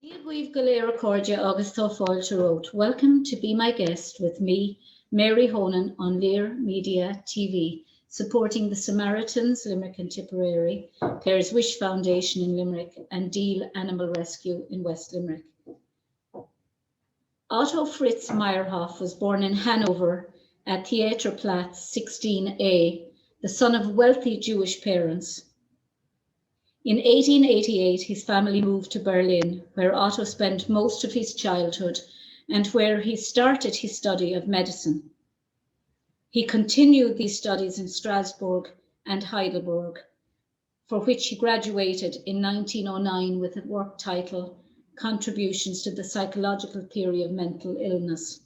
Díobh go léir cóide agus tá fáilte rót. Welcome to Be My Guest with me, Mary Honan, on Lear Media TV, supporting the Samaritans, Limerick and Tipperary, Clare's Wish Foundation in Limerick, and Deal Animal Rescue in West Limerick. Otto Fritz Meyerhof was born in Hanover at Theaterplatz 16A, the son of wealthy Jewish parents. In 1888, his family moved to Berlin, where Otto spent most of his childhood and where he started his study of medicine. He continued these studies in Strasbourg and Heidelberg, for which he graduated in 1909 with a work title, Contributions to the Psychological Theory of Mental Illness.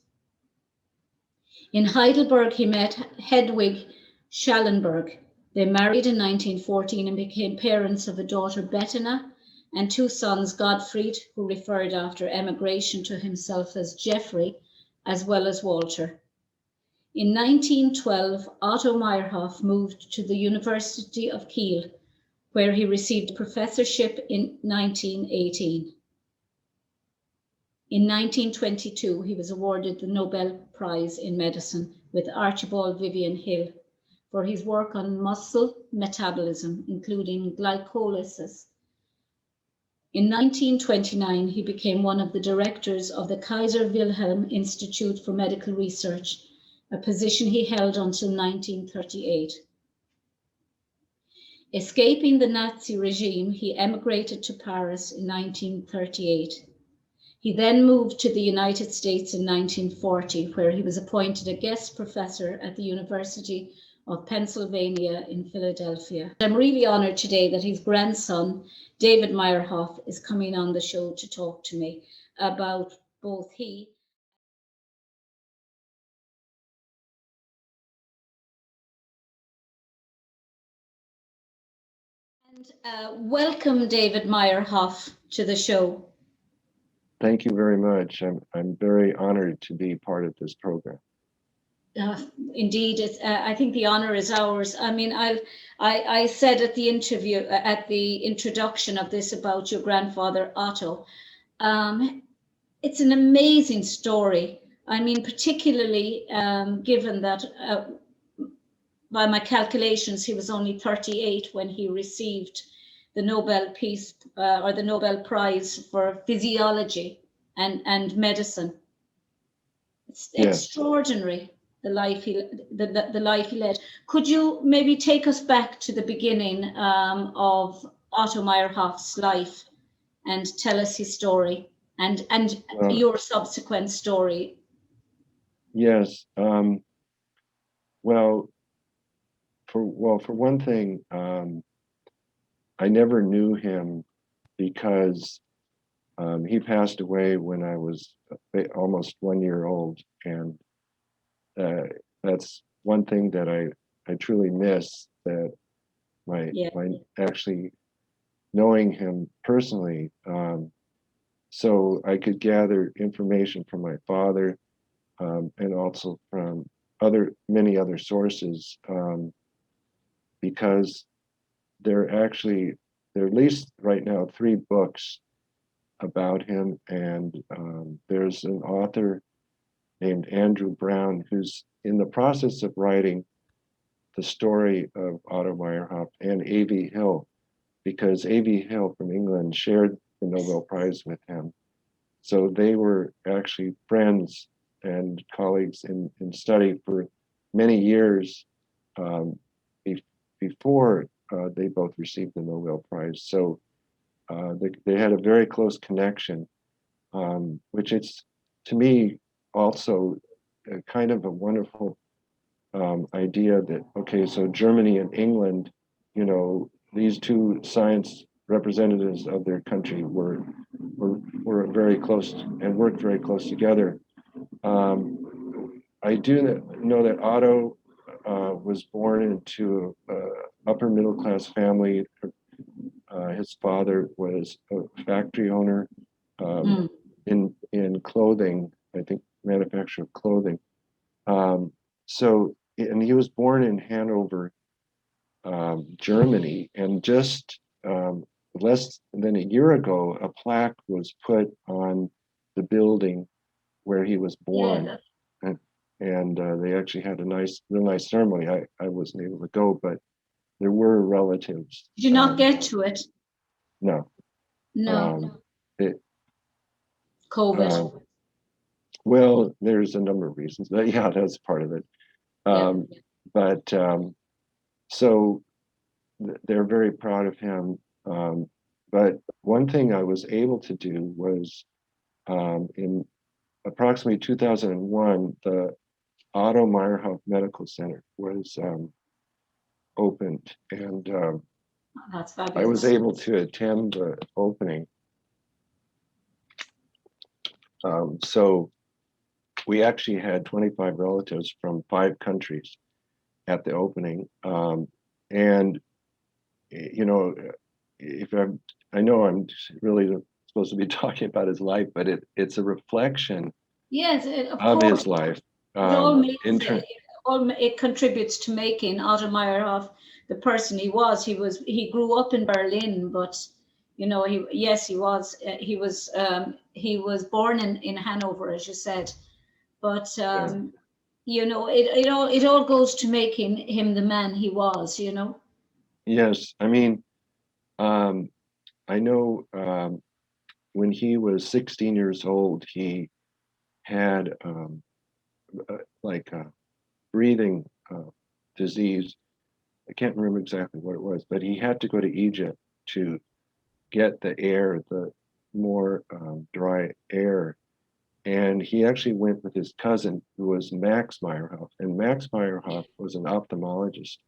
In Heidelberg, he met Hedwig Schallenberg. They married in 1914 and became parents of a daughter, Bettina, and two sons, Gottfried, who referred after emigration to himself as Geoffrey, as well as Walter. In 1912, Otto Meyerhof moved to the University of Kiel, where he received a professorship in 1918. In 1922, he was awarded the Nobel Prize in Medicine with Archibald Vivian Hill for his work on muscle metabolism, including glycolysis. In 1929, he became one of the directors of the Kaiser Wilhelm Institute for Medical Research, a position he held until 1938. Escaping the Nazi regime, he emigrated to Paris in 1938. He then moved to the United States in 1940, where he was appointed a guest professor at the University of Pennsylvania in Philadelphia. I'm really honored today that his grandson, David Meyerhof, is coming on the show to talk to me about both he and welcome David Meyerhof to the show. Thank you very much. I'm very honored to be part of this program. Indeed, I think the honor is ours. I mean, I said at the interview, at the introduction of this about your grandfather, Otto. It's an amazing story. I mean, particularly given that by my calculations, he was only 38 when he received the Nobel Peace or the Nobel Prize for Physiology and Medicine. It's extraordinary. The life he led. Could you maybe take us back to the beginning of Otto Meyerhof's life and tell us his story and your subsequent story? Yes. Well, for one thing, I never knew him because he passed away when I was almost 1 year old, and that's one thing that I truly miss, that my actually knowing him personally, so I could gather information from my father and also from many other sources, because there are at least right now 3 books about him, and there's an author named Andrew Brown, who's in the process of writing the story of Otto Meyerhof and A.V. Hill, because A.V. Hill from England shared the Nobel Prize with him. So they were actually friends and colleagues in study for many years before they both received the Nobel Prize. So they had a very close connection, which it's, to me, also kind of a wonderful idea that, okay, so Germany and England, these two science representatives of their country were very close and worked very close together. I do know that Otto was born into an upper middle class family. His father was a factory owner in clothing, I think manufacture of clothing. And he was born in Hanover, Germany, and just less than a year ago, a plaque was put on the building where he was born. Yeah. And they actually had a real nice ceremony. I wasn't able to go, but there were relatives. Did you not get to it? No. No. It, COVID. Well, there's a number of reasons, but yeah, that's part of it. But so they're very proud of him. But one thing I was able to do was in approximately 2001, the Otto Meyerhof Medical Center was opened, and That's I fabulous. was able to attend the opening. So we actually had 25 relatives from 5 countries at the opening. And, you know, I know I'm really supposed to be talking about his life, but it's a reflection of his life. It contributes to making Otto Meyerhof the person he was. He grew up in Berlin, but you know, he was born in Hanover, as you said. But you know, it all goes to making him the man he was, you know. Yes, I mean, I know when he was 16 years old, he had like a breathing disease. I can't remember exactly what it was, but he had to go to Egypt to get the more dry air. And he actually went with his cousin, who was Max Meyerhof. And Max Meyerhof was an ophthalmologist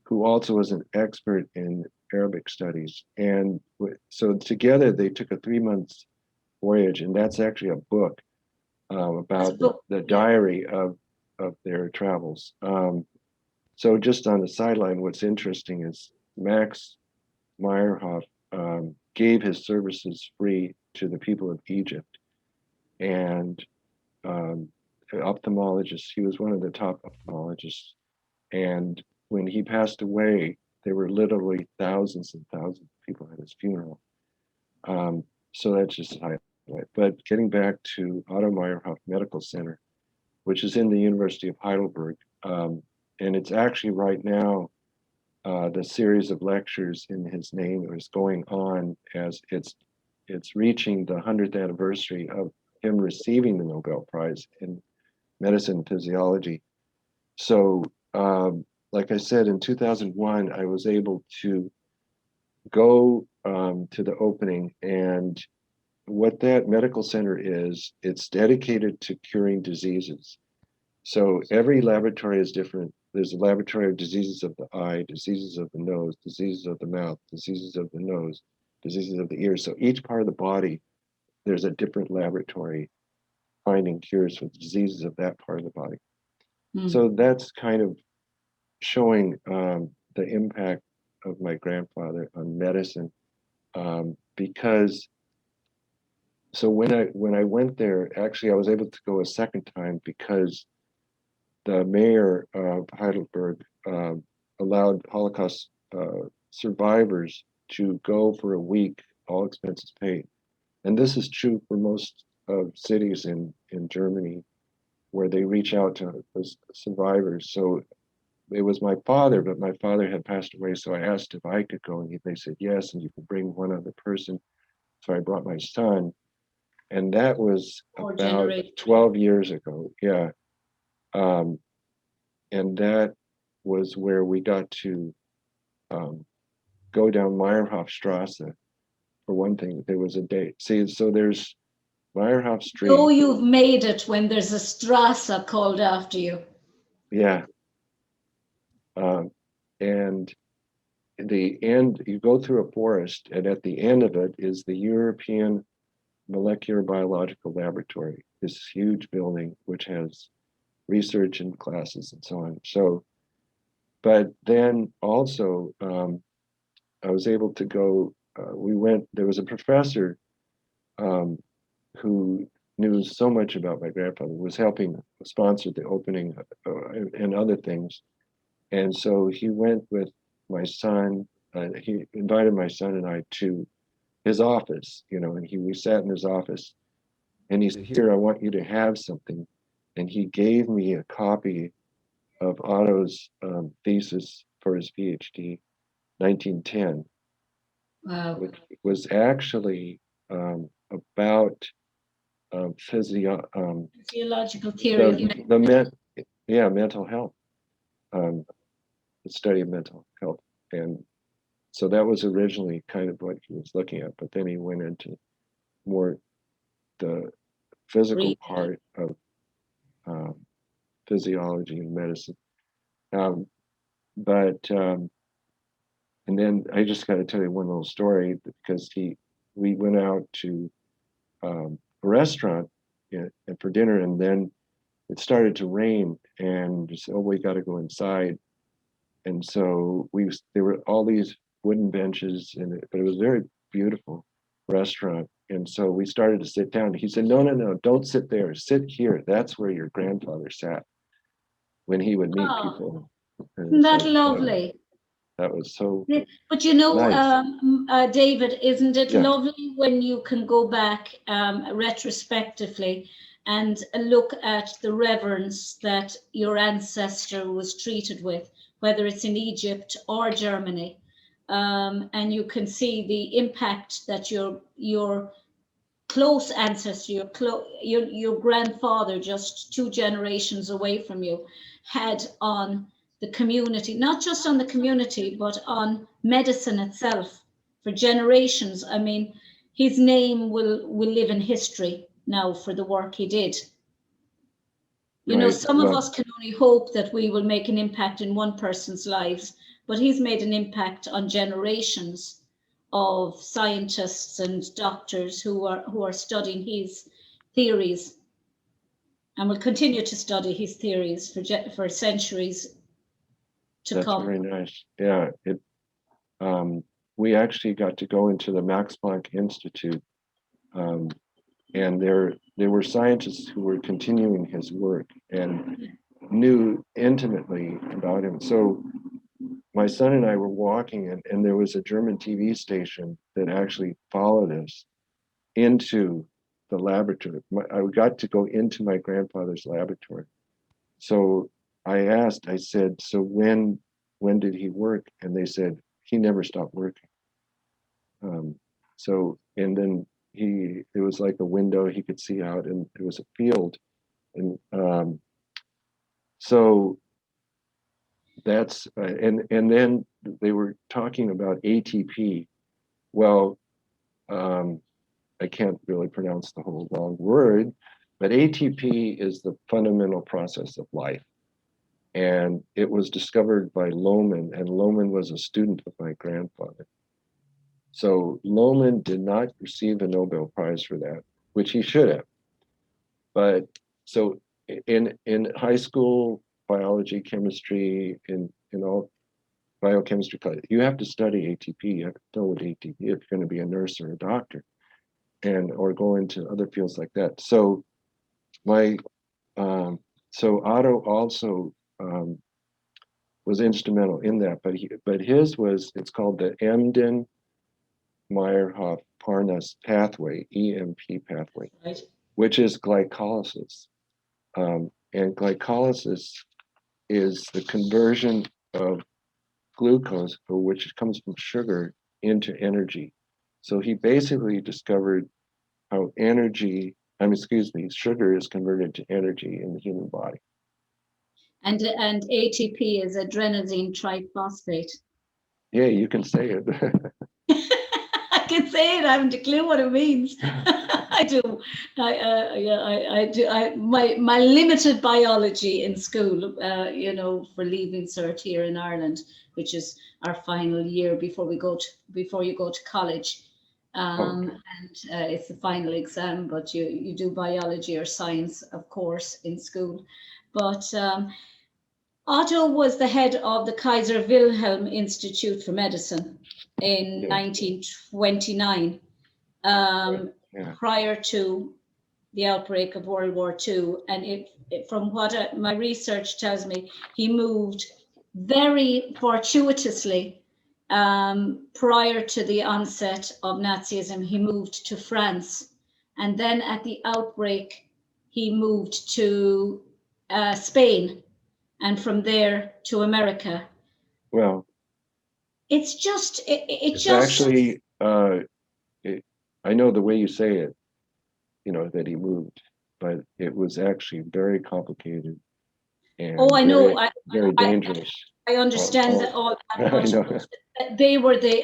who also was an expert in Arabic studies. And so together they took a 3-month voyage, and that's actually a book about the diary of their travels. So just on the sideline, what's interesting is Max Meyerhof gave his services free to the people of Egypt. And ophthalmologist, he was one of the top ophthalmologists. And when he passed away, there were literally thousands and thousands of people at his funeral. So that's just a highlight. But getting back to Otto Meyerhof Medical Center, which is in the University of Heidelberg, and it's actually right now the series of lectures in his name is going on as it's reaching the 100th anniversary of him receiving the Nobel Prize in medicine and physiology. So, like I said, in 2001, I was able to go to the opening, and what that medical center is, it's dedicated to curing diseases. So every laboratory is different. There's a laboratory of diseases of the eye, diseases of the nose, diseases of the mouth, diseases of the nose, diseases of the ear. So each part of the body, there's a different laboratory finding cures for the diseases of that part of the body. So that's kind of showing the impact of my grandfather on medicine, because so when I went there, actually I was able to go a second time because the mayor of Heidelberg allowed Holocaust survivors to go for a week, all expenses paid. And this is true for most of cities in Germany, where they reach out to survivors. So it was my father, but my father had passed away, so I asked if I could go, and they said yes, and you could bring one other person. So I brought my son, and that was about 12 years ago. Yeah. And that was where we got to go down Meyerhof Strasse. For one thing, there was a date. See, so there's Meyerhof Street. Oh, you've made it when there's a Strasse called after you. Yeah. And the end, you go through a forest, and at the end of it is the European Molecular Biological Laboratory, this huge building which has research and classes and so on. So, but then also I was able to go, there was a professor who knew so much about my grandfather, was helping sponsor the opening and other things. And so he went with my son, he invited my son and I to his office, and we sat in his office, and he said, "Here, I want you to have something," and he gave me a copy of Otto's thesis for his PhD, 1910, Wow. which was actually about Physiological theory of mental health, um, the study of mental health, and so that was originally kind of what he was looking at, but then he went into more the physical rehab. part of physiology and medicine. Um, but and then I just got to tell you one little story, because we went out to a restaurant, and for dinner, and then it started to rain, and we said, "Oh, we got to go inside." And so there were all these wooden benches, but it was a very beautiful restaurant. And so we started to sit down. He said, "No, no, no, don't sit there. Sit here. That's where your grandfather sat when he would meet Oh, people." And isn't that so lovely? that was so But nice. David, isn't it Yeah, lovely when you can go back retrospectively and look at the reverence that your ancestor was treated with, whether it's in Egypt or Germany, and you can see the impact that your close ancestor, your grandfather, just 2 generations away from you, had on the community, not just on the community, but on medicine itself for generations. I mean, his name will live in history now for the work he did. right. Some of us can only hope that we will make an impact in one person's lives, but he's made an impact on generations of scientists and doctors who are studying his theories and will continue to study his theories for centuries to That's come. very nice. Yeah, um, we actually got to go into the Max Planck Institute, um, and there were scientists who were continuing his work and knew intimately about him. So my son and I were walking, and there was a German TV station that actually followed us into the laboratory. I got to go into my grandfather's laboratory. So I said, "So when did he work?" And they said, "He never stopped working." And then it was like a window he could see out, and it was a field. And so and then they were talking about ATP. Well, I can't really pronounce the whole long word, but ATP is the fundamental process of life. And it was discovered by Lohmann, and Lohmann was a student of my grandfather. So Lohmann did not receive a Nobel Prize for that, which he should have. But so in high school, biology, chemistry, in all biochemistry class, you have to study ATP. You have to know what ATP if you're going to be a nurse or a doctor, or go into other fields like that. So my so Otto also was instrumental in that, but his was, it's called the Embden Meyerhof Parnas Pathway, EMP pathway, Right. which is glycolysis. And glycolysis is the conversion of glucose, which comes from sugar, into energy. So he basically discovered how sugar is converted to energy in the human body. And ATP is adenosine triphosphate. Yeah, you can say it. I can say it. I haven't a clue what it means. I do. I do. My limited biology in school, for leaving cert here in Ireland, which is our final year before you go to college. Okay. And it's the final exam, but you do biology or science, of course, in school. But Otto was the head of the Kaiser Wilhelm Institute for Medicine in Yeah. 1929, Yeah. prior to the outbreak of World War II. And from what my research tells me, he moved very fortuitously Prior to the onset of Nazism, he moved to France. And then at the outbreak, he moved to Spain, and from there to America. Well, It's just, it's actually, I know the way you say it, that he moved, but it was actually very complicated and Oh, I know. very dangerous. I understand that all that, I know.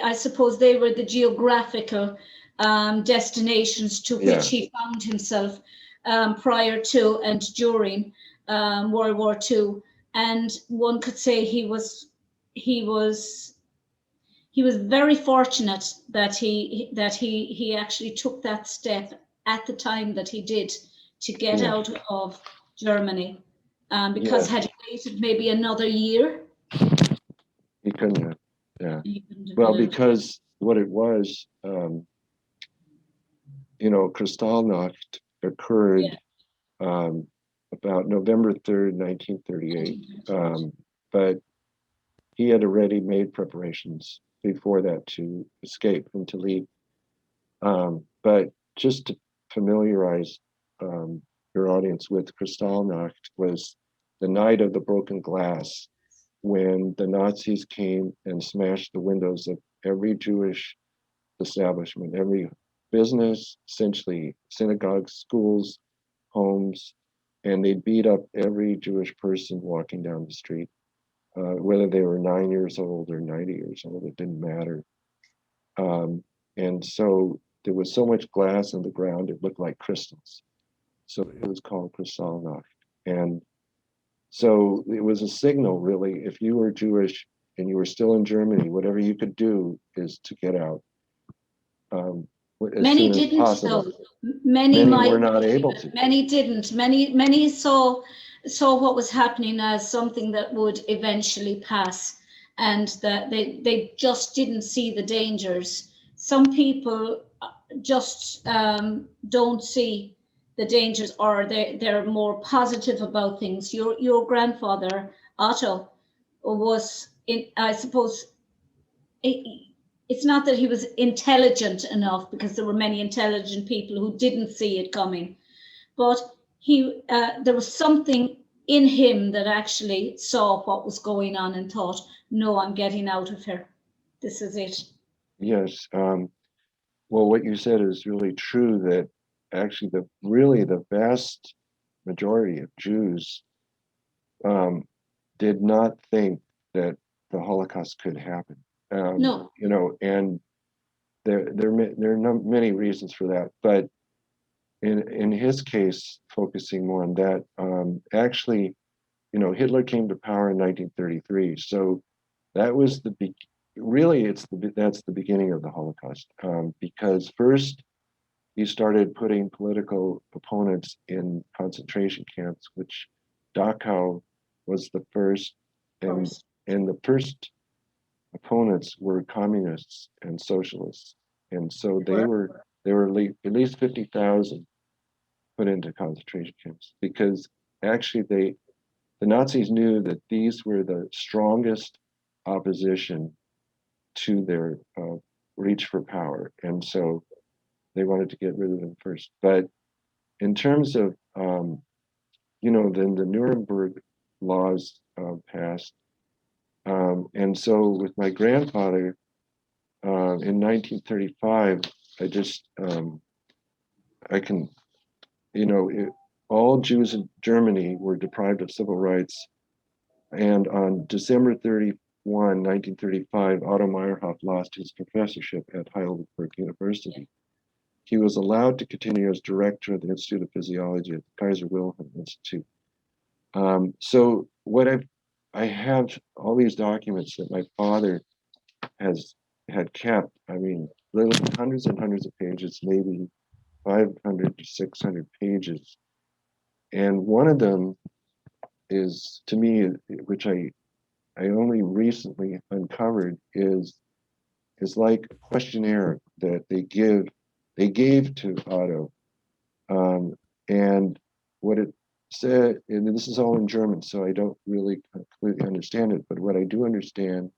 I suppose they were the geographical destinations to which he found himself prior to and during World War II. And one could say he was very fortunate that he actually took that step at the time that he did to get out of Germany. Because had he waited maybe another year, he couldn't have. Yeah. he couldn't have Well, been out. because what it was, Kristallnacht occurred about November 3rd, 1938. But he had already made preparations before that to escape and to leave. But just to familiarize your audience with Kristallnacht was the night of the broken glass, when the Nazis came and smashed the windows of every Jewish establishment, every business, essentially synagogues, schools, homes, and they beat up every Jewish person walking down the street, whether they were 9 years old or 90 years old, it didn't matter. And so there was so much glass on the ground, it looked like crystals. So it was called Kristallnacht. And so it was a signal, really, if you were Jewish and you were still in Germany, whatever you could do is to get out. Many didn't, though. Many were not able to. Many didn't. Many saw what was happening as something that would eventually pass, and that they just didn't see the dangers. Some people just don't see the dangers, or they're more positive about things. Your grandfather, Otto, was I suppose. It's not that he was intelligent enough, because there were many intelligent people who didn't see it coming, but there was something in him that actually saw what was going on and thought, no, I'm getting out of here. This is it. Yes. Well, what you said is really true, that actually the vast majority of Jews did not think that the Holocaust could happen. No. And there are many reasons for that, but in his case, focusing more on that, actually, Hitler came to power in 1933, so that was that's the beginning of the Holocaust, because first he started putting political opponents in concentration camps, which Dachau was the first, and the first opponents were communists and socialists, and so they were at least 50,000 put into concentration camps, because actually the Nazis knew that these were the strongest opposition to their reach for power, and so they wanted to get rid of them first. But in terms of then the Nuremberg laws passed, and so with my grandfather in 1935, all Jews in Germany were deprived of civil rights. And on December 31, 1935, Otto Meyerhof lost his professorship at Heidelberg University. He was allowed to continue as director of the Institute of Physiology at the Kaiser Wilhelm Institute. So I have all these documents that my father had kept. I mean, literally hundreds and hundreds of pages, maybe 500 to 600 pages. And one of them is, to me, which I only recently uncovered, is like a questionnaire that they gave to Otto. And what it said, and this is all in German, so I don't really completely understand it, but what I do understand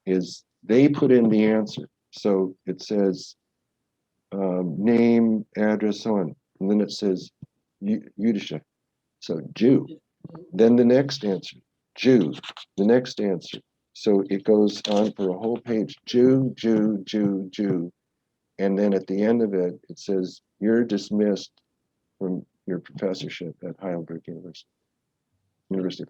is they put in the answer. So it says name, address, so on. And then it says Jüdische, so Jew. Then the next answer, Jew. The next answer. So it goes on for a whole page, Jew, Jew, Jew, Jew. And then at the end of it, it says, you're dismissed from your professorship at Heidelberg University of Heidelberg.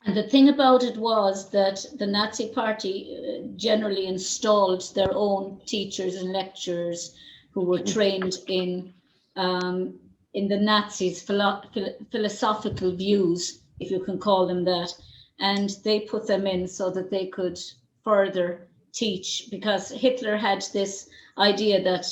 And the thing about it was that the Nazi Party generally installed their own teachers and lecturers who were trained in the Nazis' philosophical views, if you can call them that, and they put them in so that they could further teach, because Hitler had this idea that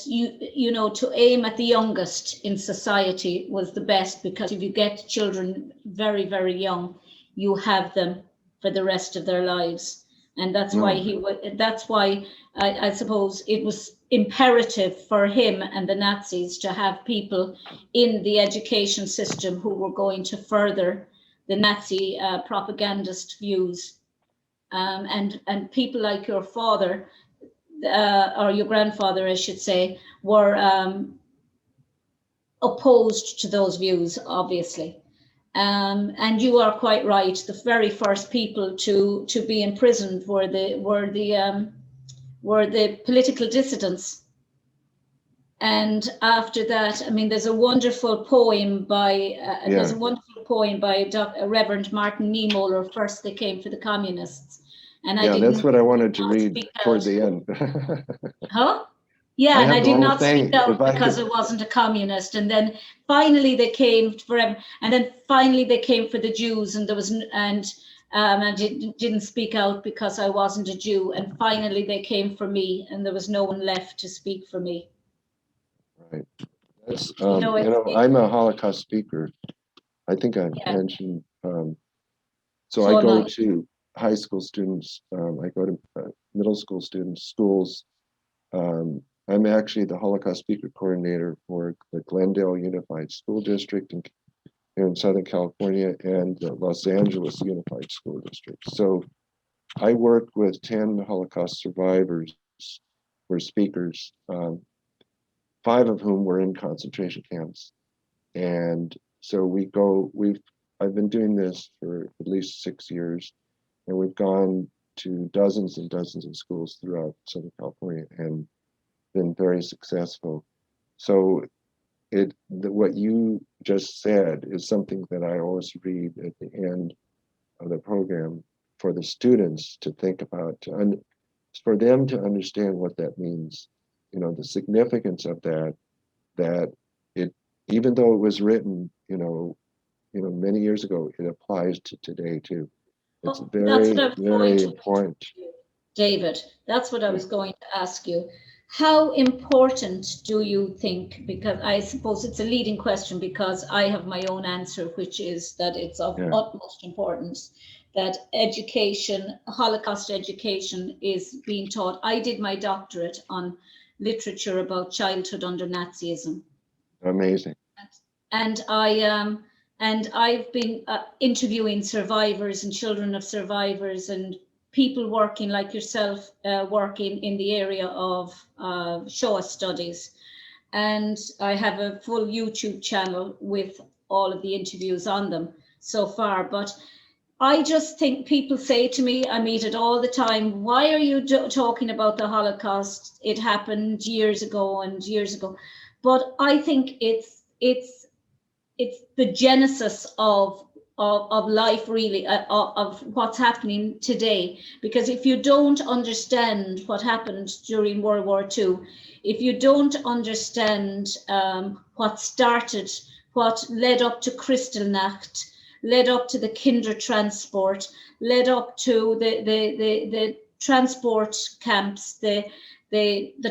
you know, to aim at the youngest in society was the best, because if you get children very, very young, you have them for the rest of their lives. And that's why I suppose it was imperative for him and the Nazis to have people in the education system who were going to further the Nazi propagandist views. And people like your father, or your grandfather, I should say, were opposed to those views, obviously. And you are quite right. The very first people to be imprisoned were the political dissidents. And after that, I mean, there's a wonderful poem by Reverend Martin Niemöller. First, they came for the communists. And that's what I wanted to read toward the end. Huh? Yeah, and I did not speak out because I wasn't a communist. And then finally they came for the Jews, and there was I didn't speak out because I wasn't a Jew. And finally they came for me, and there was no one left to speak for me. Right. That's I'm a Holocaust speaker. I think I mentioned. So I go to high school students. I go to middle school students, schools. I'm actually the Holocaust speaker coordinator for the Glendale Unified School District in Southern California and the Los Angeles Unified School District. So I worked with 10 Holocaust survivors who were speakers, 5 of whom were in concentration camps. And so I've been doing this for at least 6 years, and we've gone to dozens and dozens of schools throughout Southern California and been very successful. So what you just said is something that I always read at the end of the program for the students to think about, for them to understand what that means, you know, the significance of that it, even though it was written, many years ago, it applies to today too. It's very, very important. David, that's what I was going to ask you. How important do you think, because I suppose it's a leading question because I have my own answer, which is that it's of utmost importance that education, Holocaust education, is being taught. I did my doctorate on literature about childhood under Nazism. Amazing. And I've been interviewing survivors and children of survivors and people working like yourself, working in the area of Shoah studies. And I have a full YouTube channel with all of the interviews on them so far. But I just think people say to me, I meet it all the time, why are you talking about the Holocaust? It happened years ago and years ago. But I think it's the genesis of life, really, of what's happening today. Because if you don't understand what happened during World War II, if you don't understand what led up to Kristallnacht, led up to the Kindertransport, led up to the transport camps, the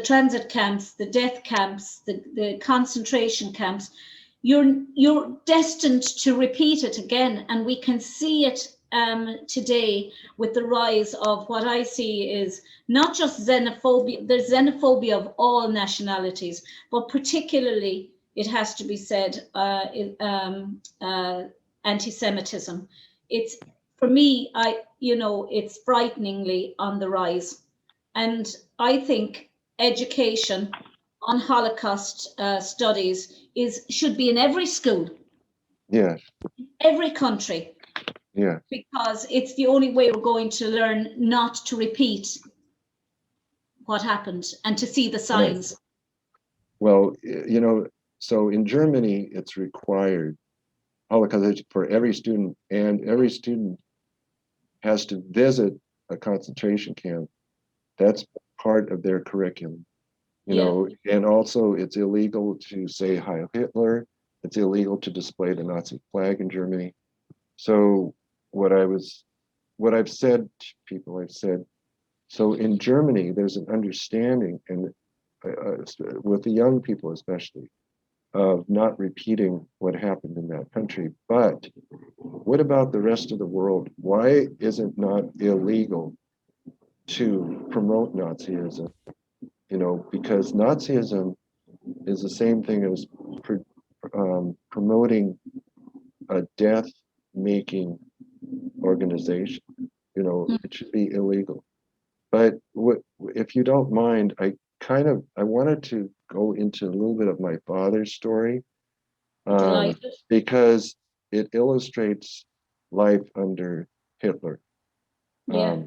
transit camps, the death camps, the concentration camps, you're destined to repeat it again. And we can see it today with the rise of what I see is not just xenophobia. There's xenophobia of all nationalities, but particularly, it has to be said, anti-Semitism. It's, for me, it's frighteningly on the rise. And I think education on Holocaust studies should be in every school, Yeah, every country, yeah. because it's the only way we're going to learn not to repeat what happened and to see the Right. signs. Well, so in Germany, it's required Holocaust for every student, and every student has to visit a concentration camp. That's part of their curriculum, and also it's illegal to say Heil Hitler. It's illegal to display the Nazi flag in Germany. So what I've said to people, I've said, so in Germany, there's an understanding, and with the young people especially, of not repeating what happened in that country. But what about the rest of the world? Why is it not illegal to promote Nazism? Because Nazism is the same thing as promoting a death-making organization. It should be illegal. But if you don't mind, I wanted to go into a little bit of my father's story, Delighted. because it illustrates life under Hitler. Yeah.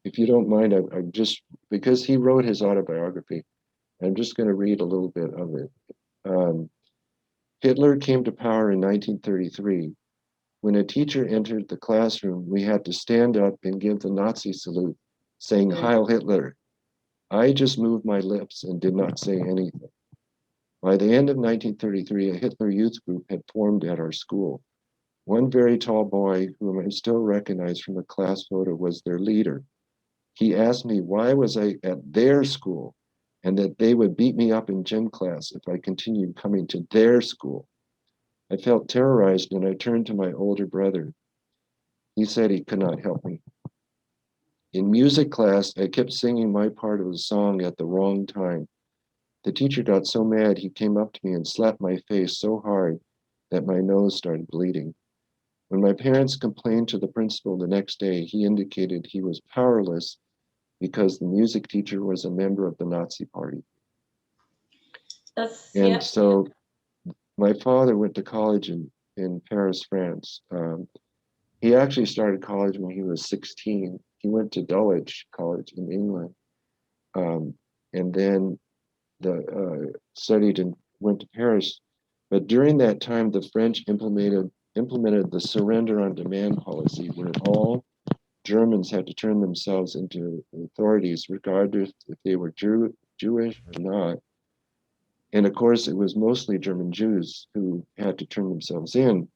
If you don't mind, I just, because he wrote his autobiography, I'm just going to read a little bit of it. Hitler came to power in 1933. When a teacher entered the classroom, we had to stand up and give the Nazi salute, saying Heil Hitler. I just moved my lips and did not say anything. By the end of 1933, a Hitler Youth group had formed at our school. One very tall boy, whom I still recognize from a class photo, was their leader. He asked me why was I at their school and that they would beat me up in gym class if I continued coming to their school. I felt terrorized and I turned to my older brother. He said he could not help me. In music class, I kept singing my part of the song at the wrong time. The teacher got so mad he came up to me and slapped my face so hard that my nose started bleeding. When my parents complained to the principal the next day, he indicated he was powerless because the music teacher was a member of the Nazi Party. So my father went to college in Paris, France. He actually started college when he was 16. He went to Dulwich College in England, and then studied and went to Paris. But during that time, the French implemented the surrender on demand policy, where all Germans had to turn themselves into authorities, regardless if they were Jewish or not. And of course, it was mostly German Jews who had to turn themselves in.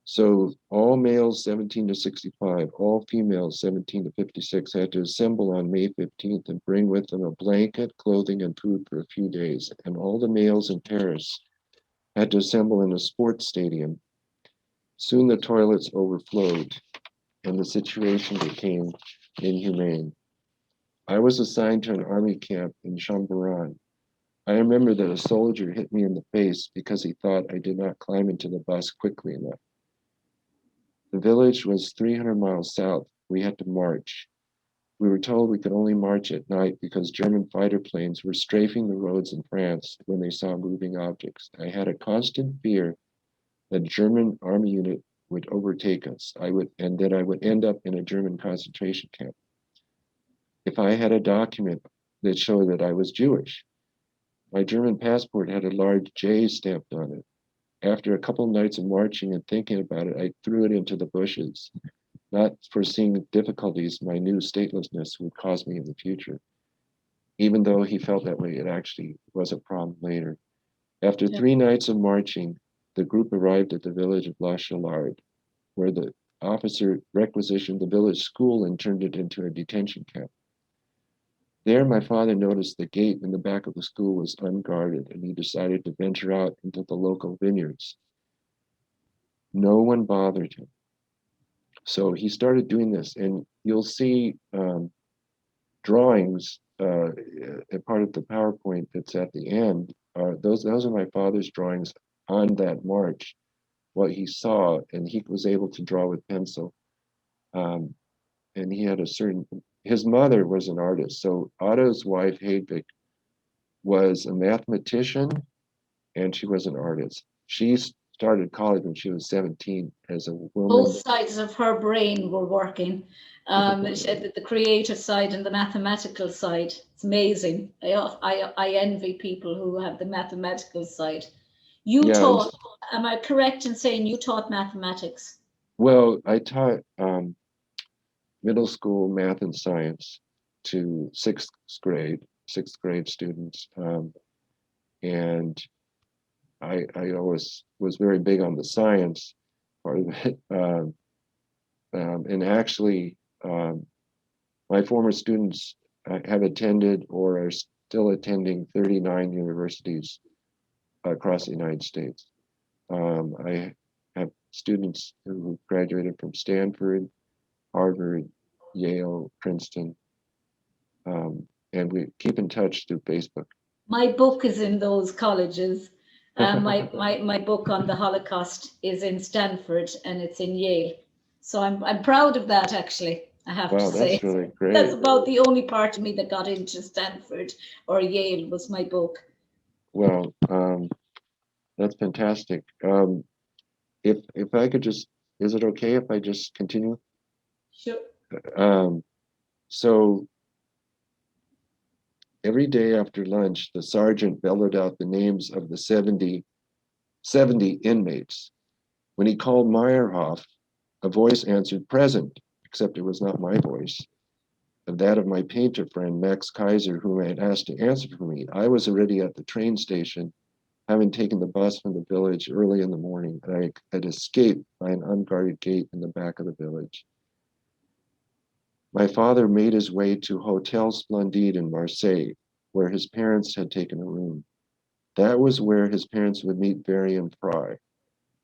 So all males 17 to 65, all females 17 to 56 had to assemble on May 15th and bring with them a blanket, clothing, and food for a few days. And all the males in Paris had to assemble in a sports stadium. Soon the toilets overflowed and the situation became inhumane. I was assigned to an army camp in Chamberan. I remember that a soldier hit me in the face because he thought I did not climb into the bus quickly enough. The village was 300 miles south. We had to march. We were told we could only march at night because German fighter planes were strafing the roads in France when they saw moving objects. I had a constant fear that a German army unit would overtake us. And that I would end up in a German concentration camp. If I had a document that showed that I was Jewish, my German passport had a large J stamped on it. After a couple of nights of marching and thinking about it, I threw it into the bushes, not foreseeing the difficulties my new statelessness would cause me in the future. Even though he felt that way, it actually was a problem later. After 3 nights of marching, the group arrived at the village of La Chalard, where the officer requisitioned the village school and turned it into a detention camp. There, my father noticed the gate in the back of the school was unguarded, and he decided to venture out into the local vineyards. No one bothered him. So he started doing this, and you'll see drawings, a part of the PowerPoint that's at the end. Those are my father's drawings on that march. what he saw, and he was able to draw with pencil. And he had his mother was an artist. So Otto's wife, Hedvig, was a mathematician and she was an artist. She started college when she was 17 as a woman. Both sides of her brain were working. The creative side and the mathematical side. It's amazing. I envy people who have the mathematical side. You taught, am I correct in saying you taught mathematics? Well, I taught middle school math and science to sixth grade students. And I always was very big on the science part of it. And actually, my former students have attended or are still attending 39 universities across the United States. I have students who graduated from Stanford, Harvard, Yale, Princeton, and we keep in touch through Facebook. My book is in those colleges. My book on the Holocaust is in Stanford and it's in Yale. So I'm proud of that, actually. I have to say. That's really great. That's about the only part of me that got into Stanford or Yale was my book. Well, that's fantastic. If I could just, is it okay if I just continue? Sure. So every day after lunch, the sergeant bellowed out the names of the 70 inmates. When he called Meyerhof, a voice answered present, except it was not my voice, and that of my painter friend, Max Kaiser, whom I had asked to answer for me. I was already at the train station, having taken the bus from the village early in the morning, and I had escaped by an unguarded gate in the back of the village. My father made his way to Hotel Splendide in Marseille, where his parents had taken a room. That was where his parents would meet Varian Fry,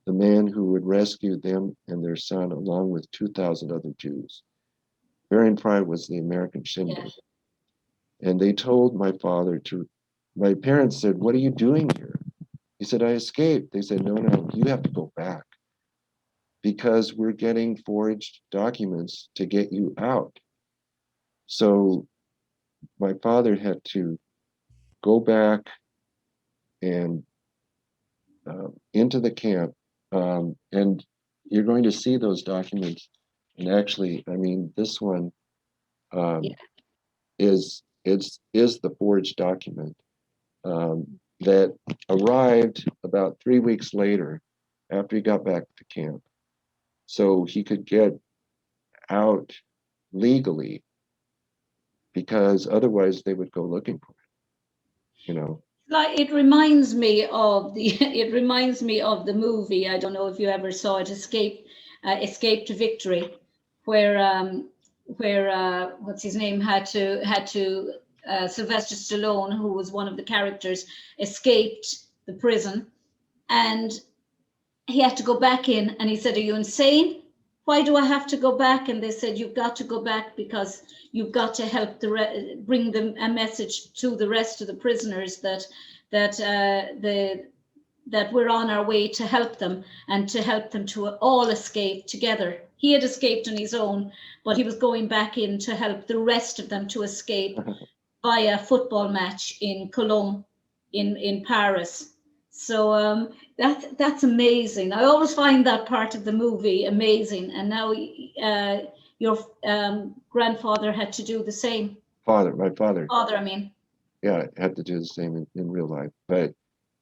the man who would rescue them and their son along with 2,000 other Jews. Varian Fry was the American Schindler. Yeah. And they told my parents said, "What are you doing here?" He said, "I escaped." They said, no, you have to go back because we're getting forged documents to get you out. So my father had to go back and into the camp. And you're going to see those documents. And actually, I mean, this one is the forged document that arrived about 3 weeks later after he got back to camp. So he could get out legally because otherwise they would go looking for it, Like it reminds me of the movie. I don't know if you ever saw it, Escape to Victory, where what's his name had to Sylvester Stallone, who was one of the characters, escaped the prison, and he had to go back in, and he said, "Are you insane? Why do I have to go back?" And they said, "You've got to go back because you've got to help bring them a message to the rest of the prisoners that we're on our way to help them and to help them to all escape together." He had escaped on his own, but he was going back in to help the rest of them to escape via a football match in Cologne, in Paris. So that's amazing. I always find that part of the movie amazing. And now your grandfather had to do the same. My father. Father, I mean. Yeah, had to do the same in real life. But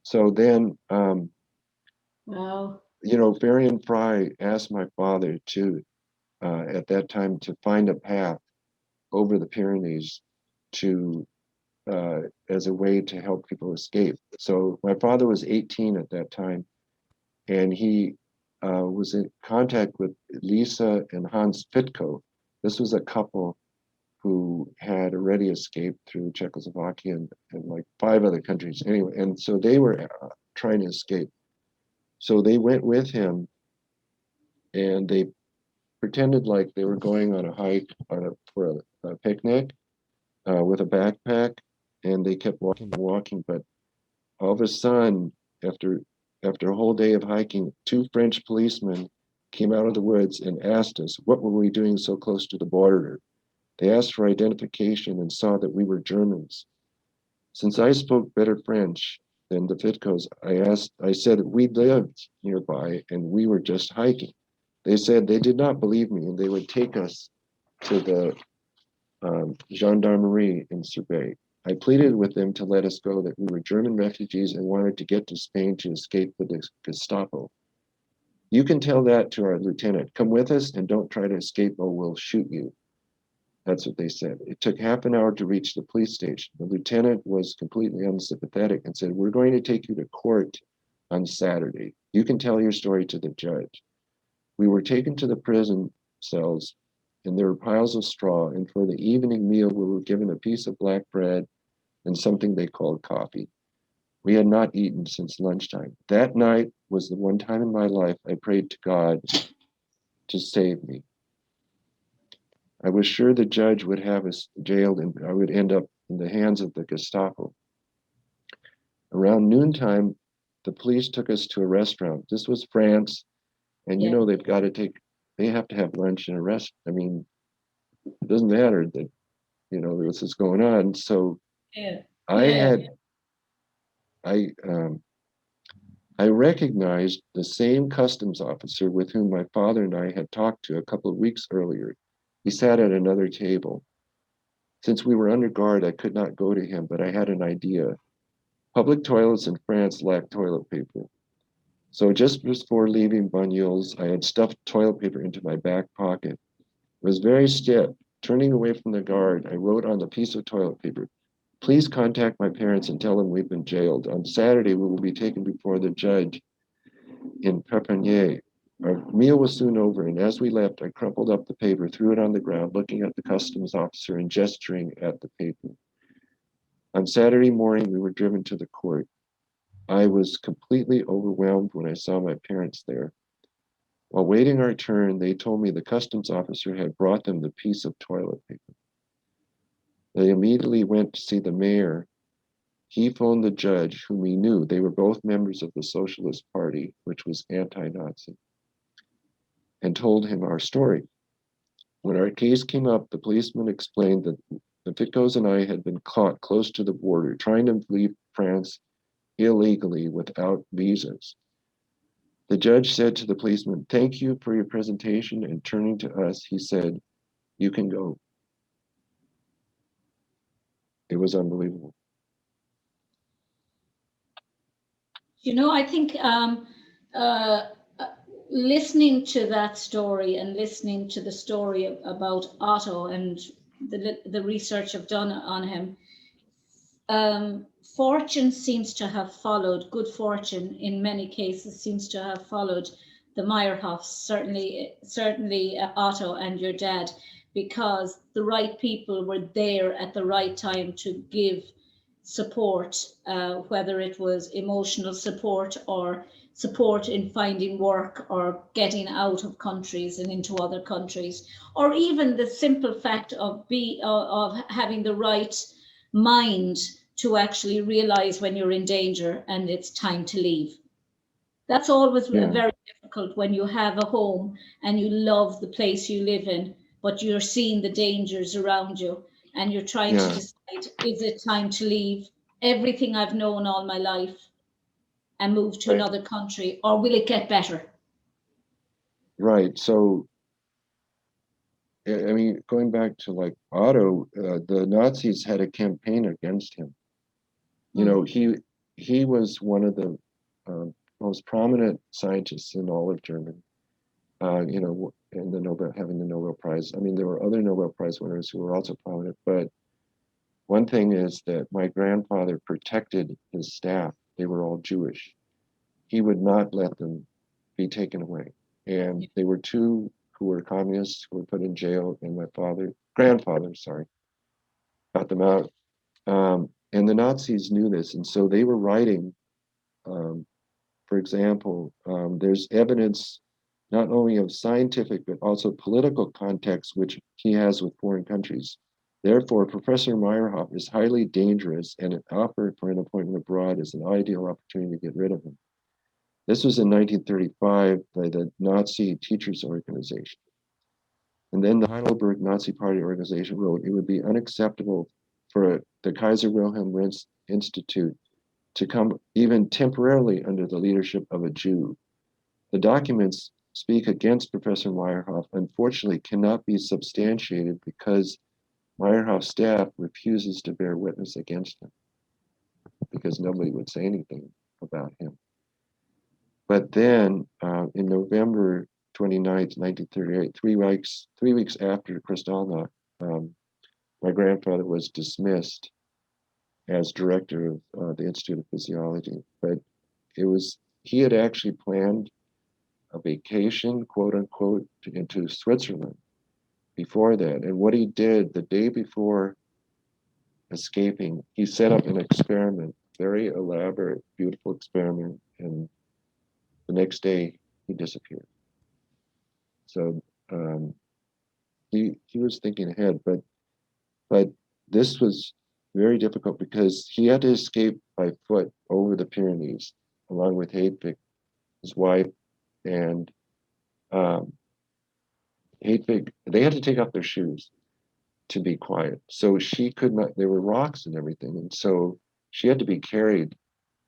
so then, wow. Varian Fry asked my father to, at that time, to find a path over the Pyrenees to as a way to help people escape. So my father was 18 at that time, and he was in contact with Lisa and Hans Fitko. This was a couple who had already escaped through Czechoslovakia and like 5 other countries. Anyway, and so they were trying to escape. So they went with him, and they pretended like they were going on a hike for a picnic with a backpack, and they kept walking, but all of a sudden, after after a whole day of hiking, 2 French policemen came out of the woods and asked us, what were we doing so close to the border? They asked for identification and saw that we were Germans. Since I spoke better French than the Fitkos, I said that we lived nearby and we were just hiking. They said they did not believe me and they would take us to the gendarmerie in Sorbet. I pleaded with them to let us go, that we were German refugees and wanted to get to Spain to escape the Gestapo. You can tell that to our lieutenant. Come with us and don't try to escape or we'll shoot you. That's what they said. It took half an hour to reach the police station. The lieutenant was completely unsympathetic and said, we're going to take you to court on Saturday. You can tell your story to the judge. We were taken to the prison cells and there were piles of straw. And for the evening meal, we were given a piece of black bread and something they called coffee. We had not eaten since lunchtime. That night was the one time in my life I prayed to God to save me. I was sure the judge would have us jailed and I would end up in the hands of the Gestapo. Around noontime, the police took us to a restaurant. This was France, and you know they have to have lunch in a restaurant. I mean, it doesn't matter that, this is going on. So I recognized the same customs officer with whom my father and I had talked to a couple of weeks earlier. He sat at another table. Since we were under guard, I could not go to him, but I had an idea. Public toilets in France lack toilet paper. So just before leaving Banyuls, I had stuffed toilet paper into my back pocket. It was very stiff. Turning away from the guard, I wrote on the piece of toilet paper, please contact my parents and tell them we've been jailed. On Saturday, we will be taken before the judge in Perpignan. Our meal was soon over, and as we left, I crumpled up the paper, threw it on the ground, looking at the customs officer and gesturing at the paper. On Saturday morning, we were driven to the court. I was completely overwhelmed when I saw my parents there. While waiting our turn, they told me the customs officer had brought them the piece of toilet paper. They immediately went to see the mayor. He phoned the judge, whom he knew. They were both members of the Socialist Party, which was anti-Nazi, and told him our story. When our case came up, the policeman explained that the Fitkos and I had been caught close to the border, trying to leave France illegally without visas. The judge said to the policeman, thank you for your presentation, and turning to us, he said, you can go. It was unbelievable. I think listening to that story and listening to the story about Otto and the research I've done on him, fortune seems to have followed, good fortune in many cases seems to have followed the Meyerhofs, certainly Otto and your dad, because the right people were there at the right time to give support, whether it was emotional support or support in finding work or getting out of countries and into other countries, or even the simple fact of having the right mind to actually realize when you're in danger and it's time to leave. That's always very difficult when you have a home and you love the place you live in, but you're seeing the dangers around you and you're trying to decide, is it time to leave everything I've known all my life and move to another country, or will it get better? Right. So, I mean, going back to like Otto, the Nazis had a campaign against him. He was one of the most prominent scientists in all of Germany. In the Nobel, having the Nobel Prize. I mean, there were other Nobel Prize winners who were also prominent, but one thing is that my grandfather protected his staff. They were all Jewish. He would not let them be taken away. And they were 2 who were communists who were put in jail, and my grandfather, got them out. And the Nazis knew this, and so they were writing, for example, there's evidence not only of scientific but also political context which he has with foreign countries. Therefore, Professor Meyerhof is highly dangerous, and an offer for an appointment abroad is an ideal opportunity to get rid of him. This was in 1935 by the Nazi Teachers Organization. And then the Heidelberg Nazi Party organization wrote it would be unacceptable for the Kaiser Wilhelm Institute to come even temporarily under the leadership of a Jew. The documents speak against Professor Meyerhof, unfortunately cannot be substantiated because Meyerhof's staff refuses to bear witness against him because nobody would say anything about him. But then in November 29th, 1938, 3 weeks after Kristallnacht, my grandfather was dismissed as director of the Institute of Physiology. But he had actually planned a vacation, quote unquote, into Switzerland before that. And what he did the day before escaping, he set up an experiment, very elaborate, beautiful experiment. And the next day he disappeared. So he was thinking ahead, but this was very difficult because he had to escape by foot over the Pyrenees, along with Hedwig, his wife, and Hedwig. They had to take off their shoes to be quiet. So she could not. There were rocks and everything, and so she had to be carried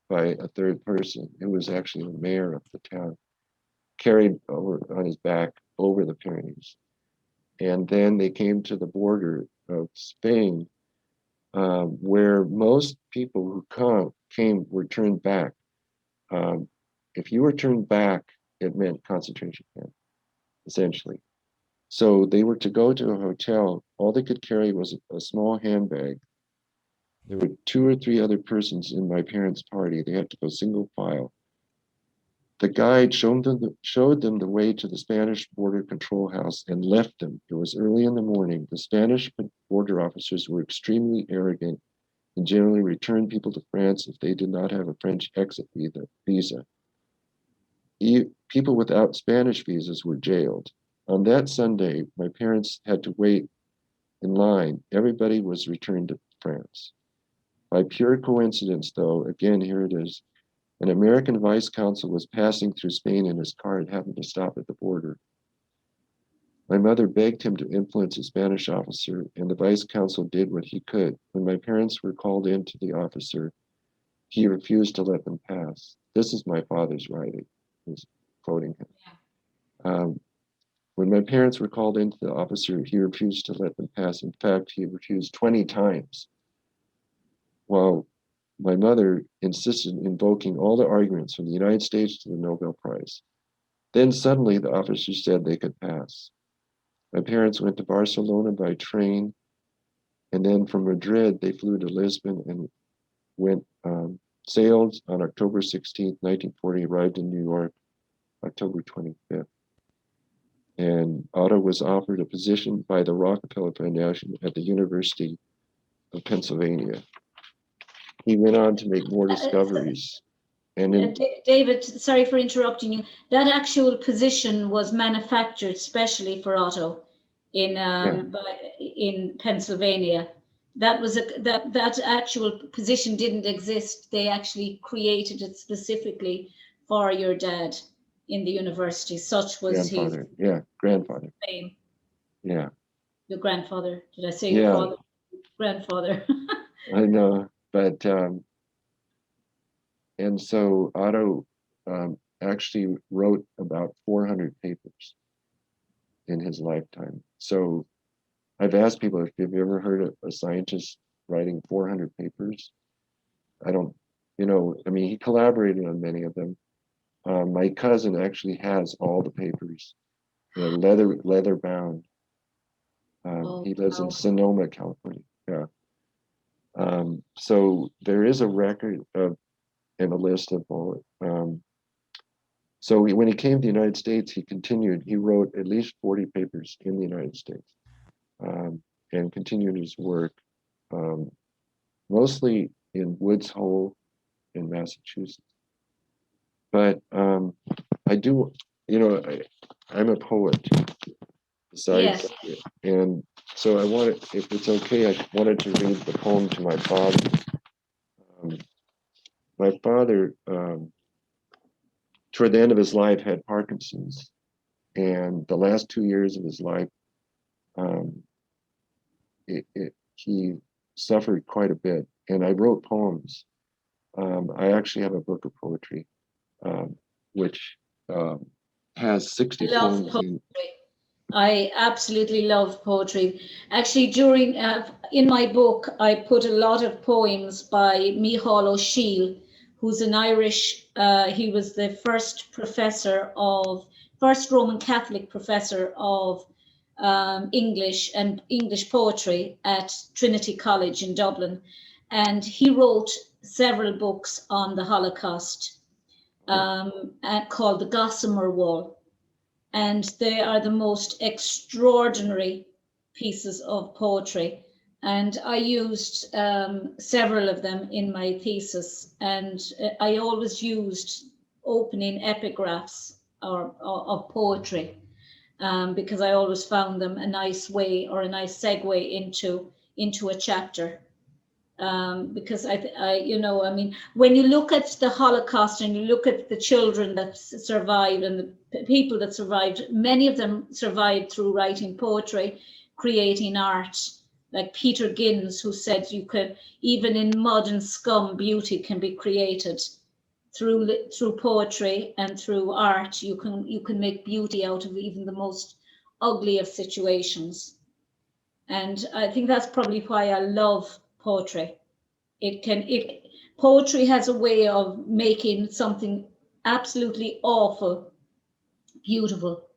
by a third person. It was actually the mayor of the town, carried over on his back over the Pyrenees. And then they came to the border of Spain, where most people who came were turned back. If you were turned back, it meant concentration camp, essentially. So they were to go to a hotel. All they could carry was a small handbag. There were 2 or 3 other persons in my parents' party. They had to go single file. The guide showed them the way to the Spanish border control house and left them. It was early in the morning. The Spanish border officers were extremely arrogant and generally returned people to France if they did not have a French exit visa. People without Spanish visas were jailed. On that Sunday, my parents had to wait in line. Everybody was returned to France. By pure coincidence, though, again, here it is, an American vice consul was passing through Spain in his car and happened to stop at the border. My mother begged him to influence a Spanish officer, and the vice consul did what he could. When my parents were called in to the officer, he refused to let them pass. This is my father's writing. He's quoting him. When my parents were called into the officer, he refused to let them pass. In fact, he refused 20 times. While my mother insisted in invoking all the arguments from the United States to the Nobel Prize. Then suddenly the officer said they could pass. My parents went to Barcelona by train, and then from Madrid, they flew to Lisbon and sailed on October 16th, 1940, arrived in New York, October 25th. And Otto was offered a position by the Rockefeller Foundation at the University of Pennsylvania. He went on to make more discoveries. And David, sorry for interrupting you. That actual position was manufactured specially for Otto in Pennsylvania. That actual position didn't exist. They actually created it specifically for your dad in the university. Such was grandfather. his Grandfather. fame. Yeah. Your grandfather. Did I say your father? Grandfather. I know, but and so Otto actually wrote about 400 papers in his lifetime. So I've asked people if you've ever heard of a scientist writing 400 papers. I don't, I mean, he collaborated on many of them. My cousin actually has all the papers, leather bound. He lives in Sonoma, California. Yeah. So there is a record of and a list of all. So when he came to the United States, he wrote at least 40 papers in the United States and continued his work, mostly in Woods Hole in Massachusetts. But I do, I'm a poet besides, and so I wanted, if it's okay, I wanted to read the poem to my father. My father toward the end of his life, had Parkinson's. And the last 2 years of his life, um, he suffered quite a bit. And I wrote poems. I actually have a book of poetry, which has 60 I love poems in. poetry. I absolutely love poetry. Actually, during in my book, I put a lot of poems by Micheál O'Shiel, who's an Irish. He was the first Roman Catholic professor of English and English poetry at Trinity College in Dublin, and he wrote several books on the Holocaust, called The Gossamer Wall, and they are the most extraordinary pieces of poetry. And I used several of them in my thesis, and I always used opening epigraphs of poetry, because I always found them a nice way or a nice segue into a chapter. Because I mean, when you look at the Holocaust and you look at the children that survived and the people that survived, many of them survived through writing poetry, creating art. Like Peter Gibbs, who said you could, even in mud and scum, beauty can be created through poetry and through art. You can make beauty out of even the most ugly of situations. And I think that's probably why I love poetry. Poetry has a way of making something absolutely awful beautiful.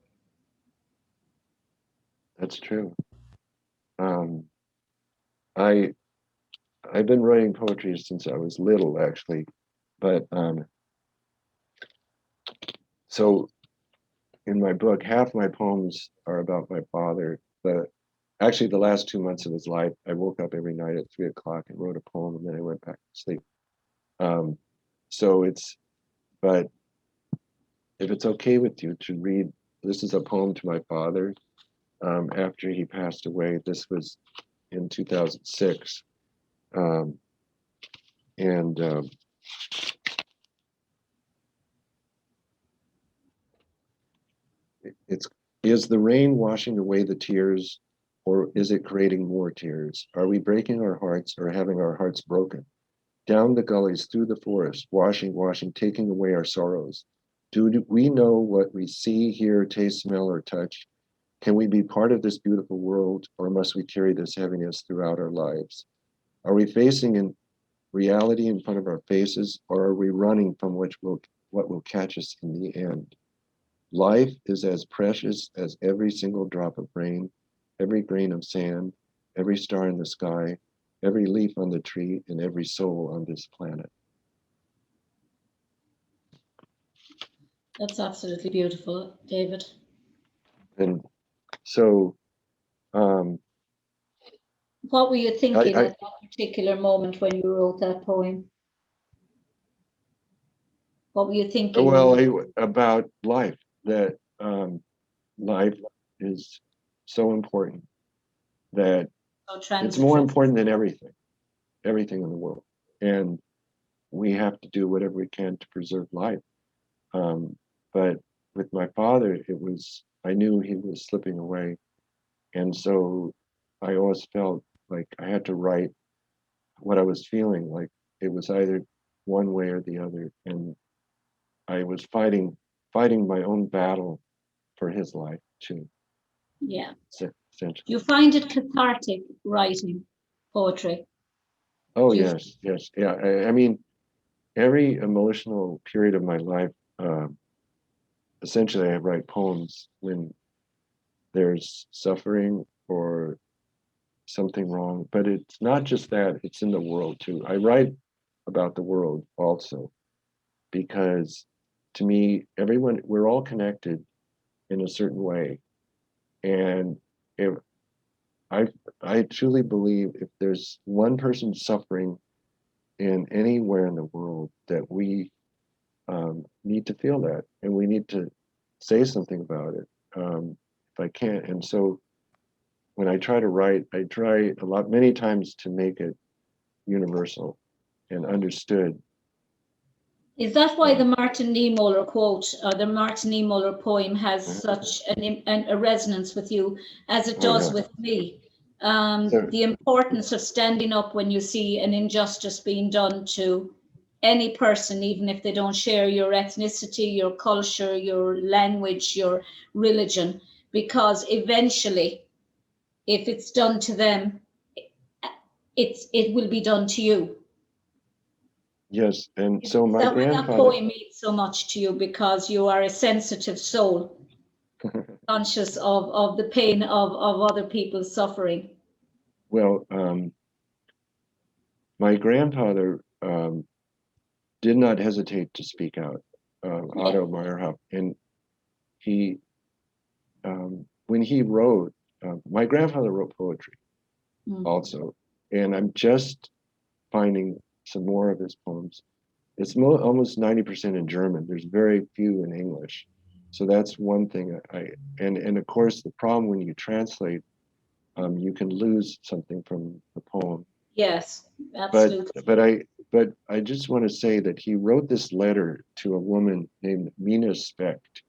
That's true. Um, I I've been writing poetry since I was little, actually, but so in my book, half my poems are about my father. Actually, the last 2 months of his life, I woke up every night at 3 o'clock and wrote a poem, and then I went back to sleep. Um, so but if it's okay with you to read, this is a poem to my father after he passed away. This was in 2006. Um, and it's Is the rain washing away the tears, or is it creating more tears? Are we breaking our hearts or having our hearts broken? Down the gullies, through the forest, washing, taking away our sorrows. Do we know what we see, hear, taste, smell, or touch? Can we be part of this beautiful world, or must we carry this heaviness throughout our lives? Are we facing in reality in front of our faces, or are we running from what will catch us in the end? Life is as precious as every single drop of rain, every grain of sand, every star in the sky, every leaf on the tree, and every soul on this planet. That's absolutely beautiful, David. And so, um, what were you thinking at that particular moment when you wrote that poem? What were you thinking? well, about life, that life is so important, that it's more important than everything in the world. And we have to do whatever we can to preserve life. But with my father, I knew he was slipping away. And so I always felt like I had to write what I was feeling, like it was either one way or the other. And I was fighting my own battle for his life too. Yeah. Essentially. You find it cathartic writing poetry? Oh, yes. Yeah. I mean, every emotional period of my life, essentially I write poems when there's suffering or something wrong. But it's not just that, it's in the world too. I write about the world also, because to me, we're all connected in a certain way. And if I truly believe if there's one person suffering in anywhere in the world, that we need to feel that, and we need to say something about it. If I can't, and so when I try to write, I try many times to make it universal and understood. Is that why the Martin Niemöller quote or the Martin Niemöller poem has such a resonance with you as it Oh does yeah. with me? So The importance of standing up when you see an injustice being done to any person, even if they don't share your ethnicity, your culture, your language, your religion, because eventually, if it's done to them, it will be done to you. yes, and so Is my that why that grandfather. poem means so much to you? Because you are a sensitive soul, conscious of the pain of other people's suffering. Well, my grandfather did not hesitate to speak out, Yeah. Otto Meyerhof, and he, when he wrote, my grandfather wrote poetry Mm. also, and I'm just finding some more of his poems. It's almost 90% in German. There's very few in English, so that's one thing. And of course the problem when you translate, you can lose something from the poem. Yes, But absolutely. but I but I just want to say that he wrote this letter to a woman named Mina Specht,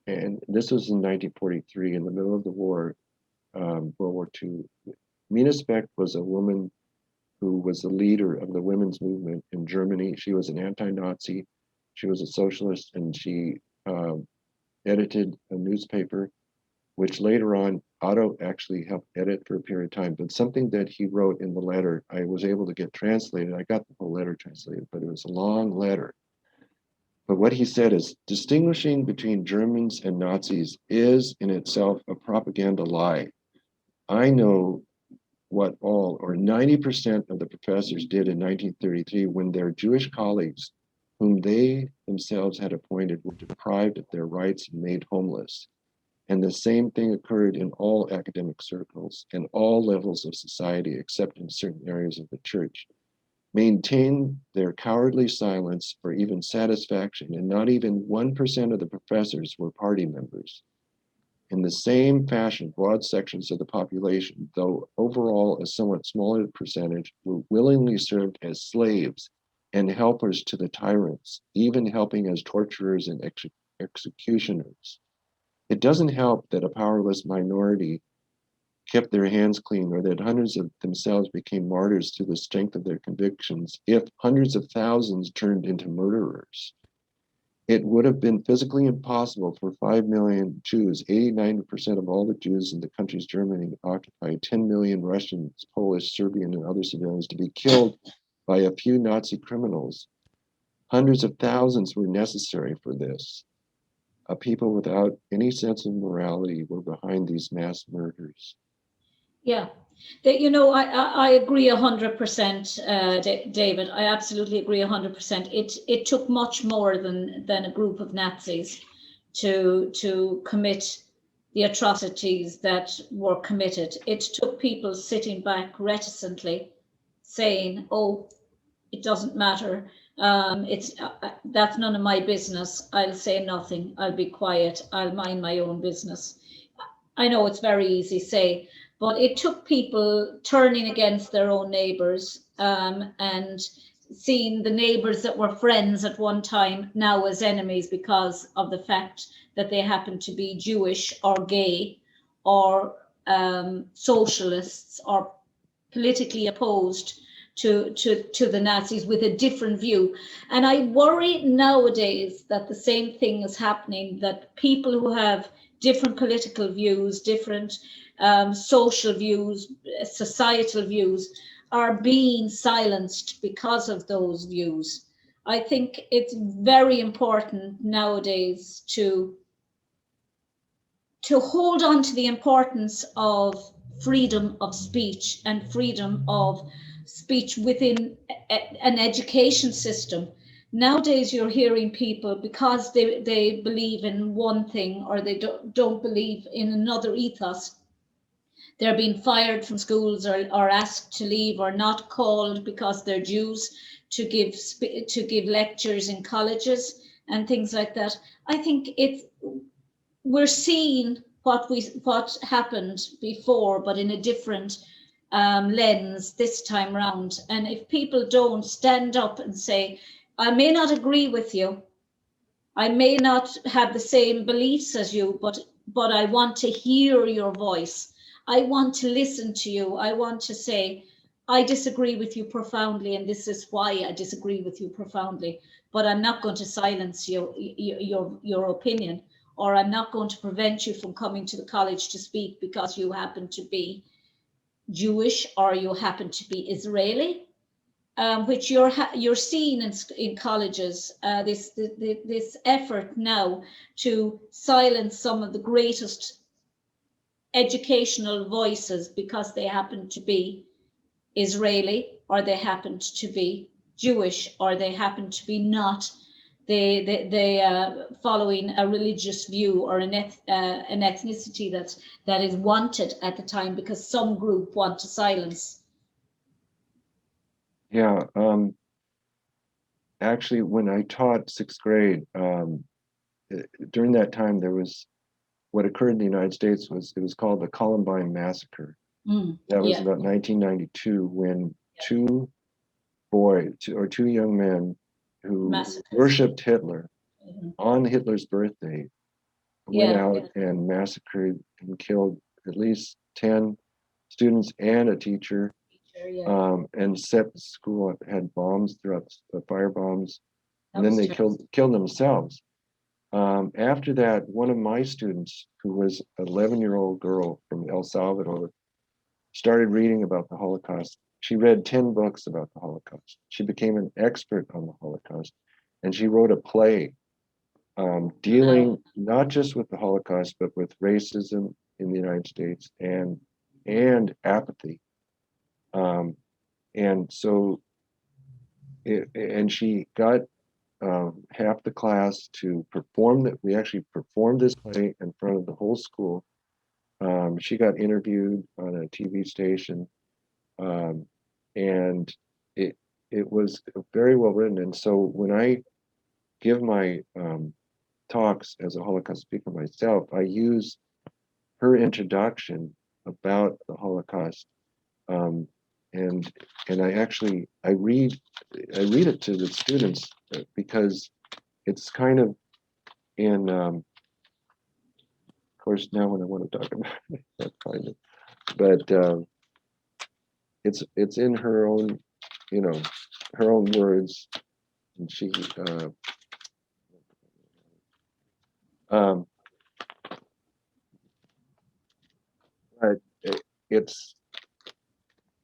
and this was in 1943, in the middle of the war, World War II. Mina Specht was a woman who was the leader of the women's movement in Germany. She was an anti-Nazi, she was a socialist, and she edited a newspaper, which later on Otto actually helped edit for a period of time. But something that he wrote in the letter, I was able to get translated. I got the whole letter translated, but it was a long letter. But what he said is distinguishing between Germans and Nazis is in itself a propaganda lie. I know what all or 90% of the professors did in 1933 when their Jewish colleagues, whom they themselves had appointed, were deprived of their rights and made homeless. And the same thing occurred in all academic circles and all levels of society, except in certain areas of the church. Maintained their cowardly silence for even satisfaction, and not even 1% of the professors were party members. In the same fashion, broad sections of the population, though overall a somewhat smaller percentage, were willingly served as slaves and helpers to the tyrants, even helping as torturers and executioners. It doesn't help that a powerless minority kept their hands clean or that hundreds of themselves became martyrs through the strength of their convictions if hundreds of thousands turned into murderers. It would have been physically impossible for 5 million Jews, 89% of all the Jews in the countries Germany occupied, 10 million Russians, Polish, Serbian, and other civilians to be killed by a few Nazi criminals. Hundreds of thousands were necessary for this. People without any sense of morality were behind these mass murders. Yeah. I agree 100%, David. I absolutely agree 100%. It took much more than a group of Nazis to commit the atrocities that were committed. It took people sitting back reticently, saying, "Oh, it doesn't matter. It's That's none of my business. I'll say nothing. I'll be quiet. I'll mind my own business." I know it's very easy to say, but it took people turning against their own neighbours, and seeing the neighbours that were friends at one time now as enemies because of the fact that they happen to be Jewish or gay or socialists or politically opposed to the Nazis with a different view. And I worry nowadays that the same thing is happening, that people who have different political views, different social views, societal views, are being silenced because of those views. I think it's very important nowadays to hold on to the importance of freedom of speech and freedom of speech within an education system. Nowadays, you're hearing people, because they believe in one thing or they don't believe in another ethos, they're being fired from schools or asked to leave or not called because they're Jews to give lectures in colleges and things like that. I think we're seeing what happened before, but in a different lens this time round. And if people don't stand up and say, I may not agree with you. I may not have the same beliefs as you, but I want to hear your voice. I want to listen to you. I want to say, I disagree with you profoundly, and this is why I disagree with you profoundly. But I'm not going to silence your opinion, or I'm not going to prevent you from coming to the college to speak because you happen to be Jewish or you happen to be Israeli. Which you're seeing in colleges, this effort now to silence some of the greatest educational voices because they happen to be Israeli, or they happen to be Jewish, or they happen to be not they following a religious view or an ethnicity that is wanted at the time because some group want to silence. Yeah. Actually, when I taught sixth grade, during that time, there was what occurred in the United States it was called the Columbine Massacre. That was Yeah. about 1992 when two young men who Massacres. worshipped Hitler Mhm. on Hitler's birthday went out and massacred and killed at least 10 students and a teacher, and set the school up, had bombs throughout, the fire bombs, and then they killed themselves. After that, one of my students, who was an 11-year-old girl from El Salvador, started reading about the Holocaust. She read 10 books about the Holocaust. She became an expert on the Holocaust, and she wrote a play dealing not just with the Holocaust, but with racism in the United States and apathy. And so, and she got half the class to perform that. We actually performed this play in front of the whole school. She got interviewed on a TV station, and it was very well written. And so when I give my talks as a Holocaust speaker myself, I use her introduction about the Holocaust, um, and I read it to the students because it's kind of in of course now when I want to talk about it, that's kind of, but it's in her own, you know, her own words, and she um, but it's,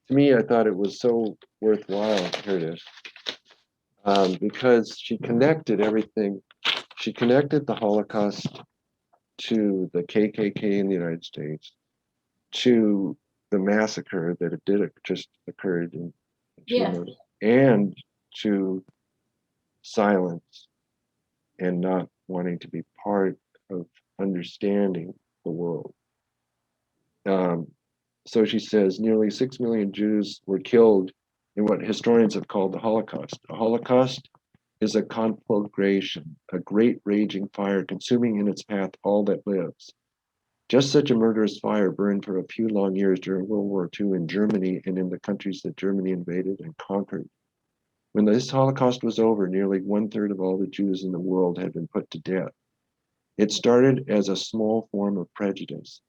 to me, I thought it was so worthwhile. Here it is. Because she connected everything. She connected the Holocaust to the KKK in the United States, to the massacre that just occurred in Chile, and to silence and not wanting to be part of understanding the world. So she says nearly 6 million Jews were killed in what historians have called the Holocaust. A Holocaust is a conflagration, a great raging fire consuming in its path all that lives. Just such a murderous fire burned for a few long years during World War II in Germany and in the countries that Germany invaded and conquered. When this Holocaust was over, nearly 1/3 of all the Jews in the world had been put to death. It started as a small form of prejudice,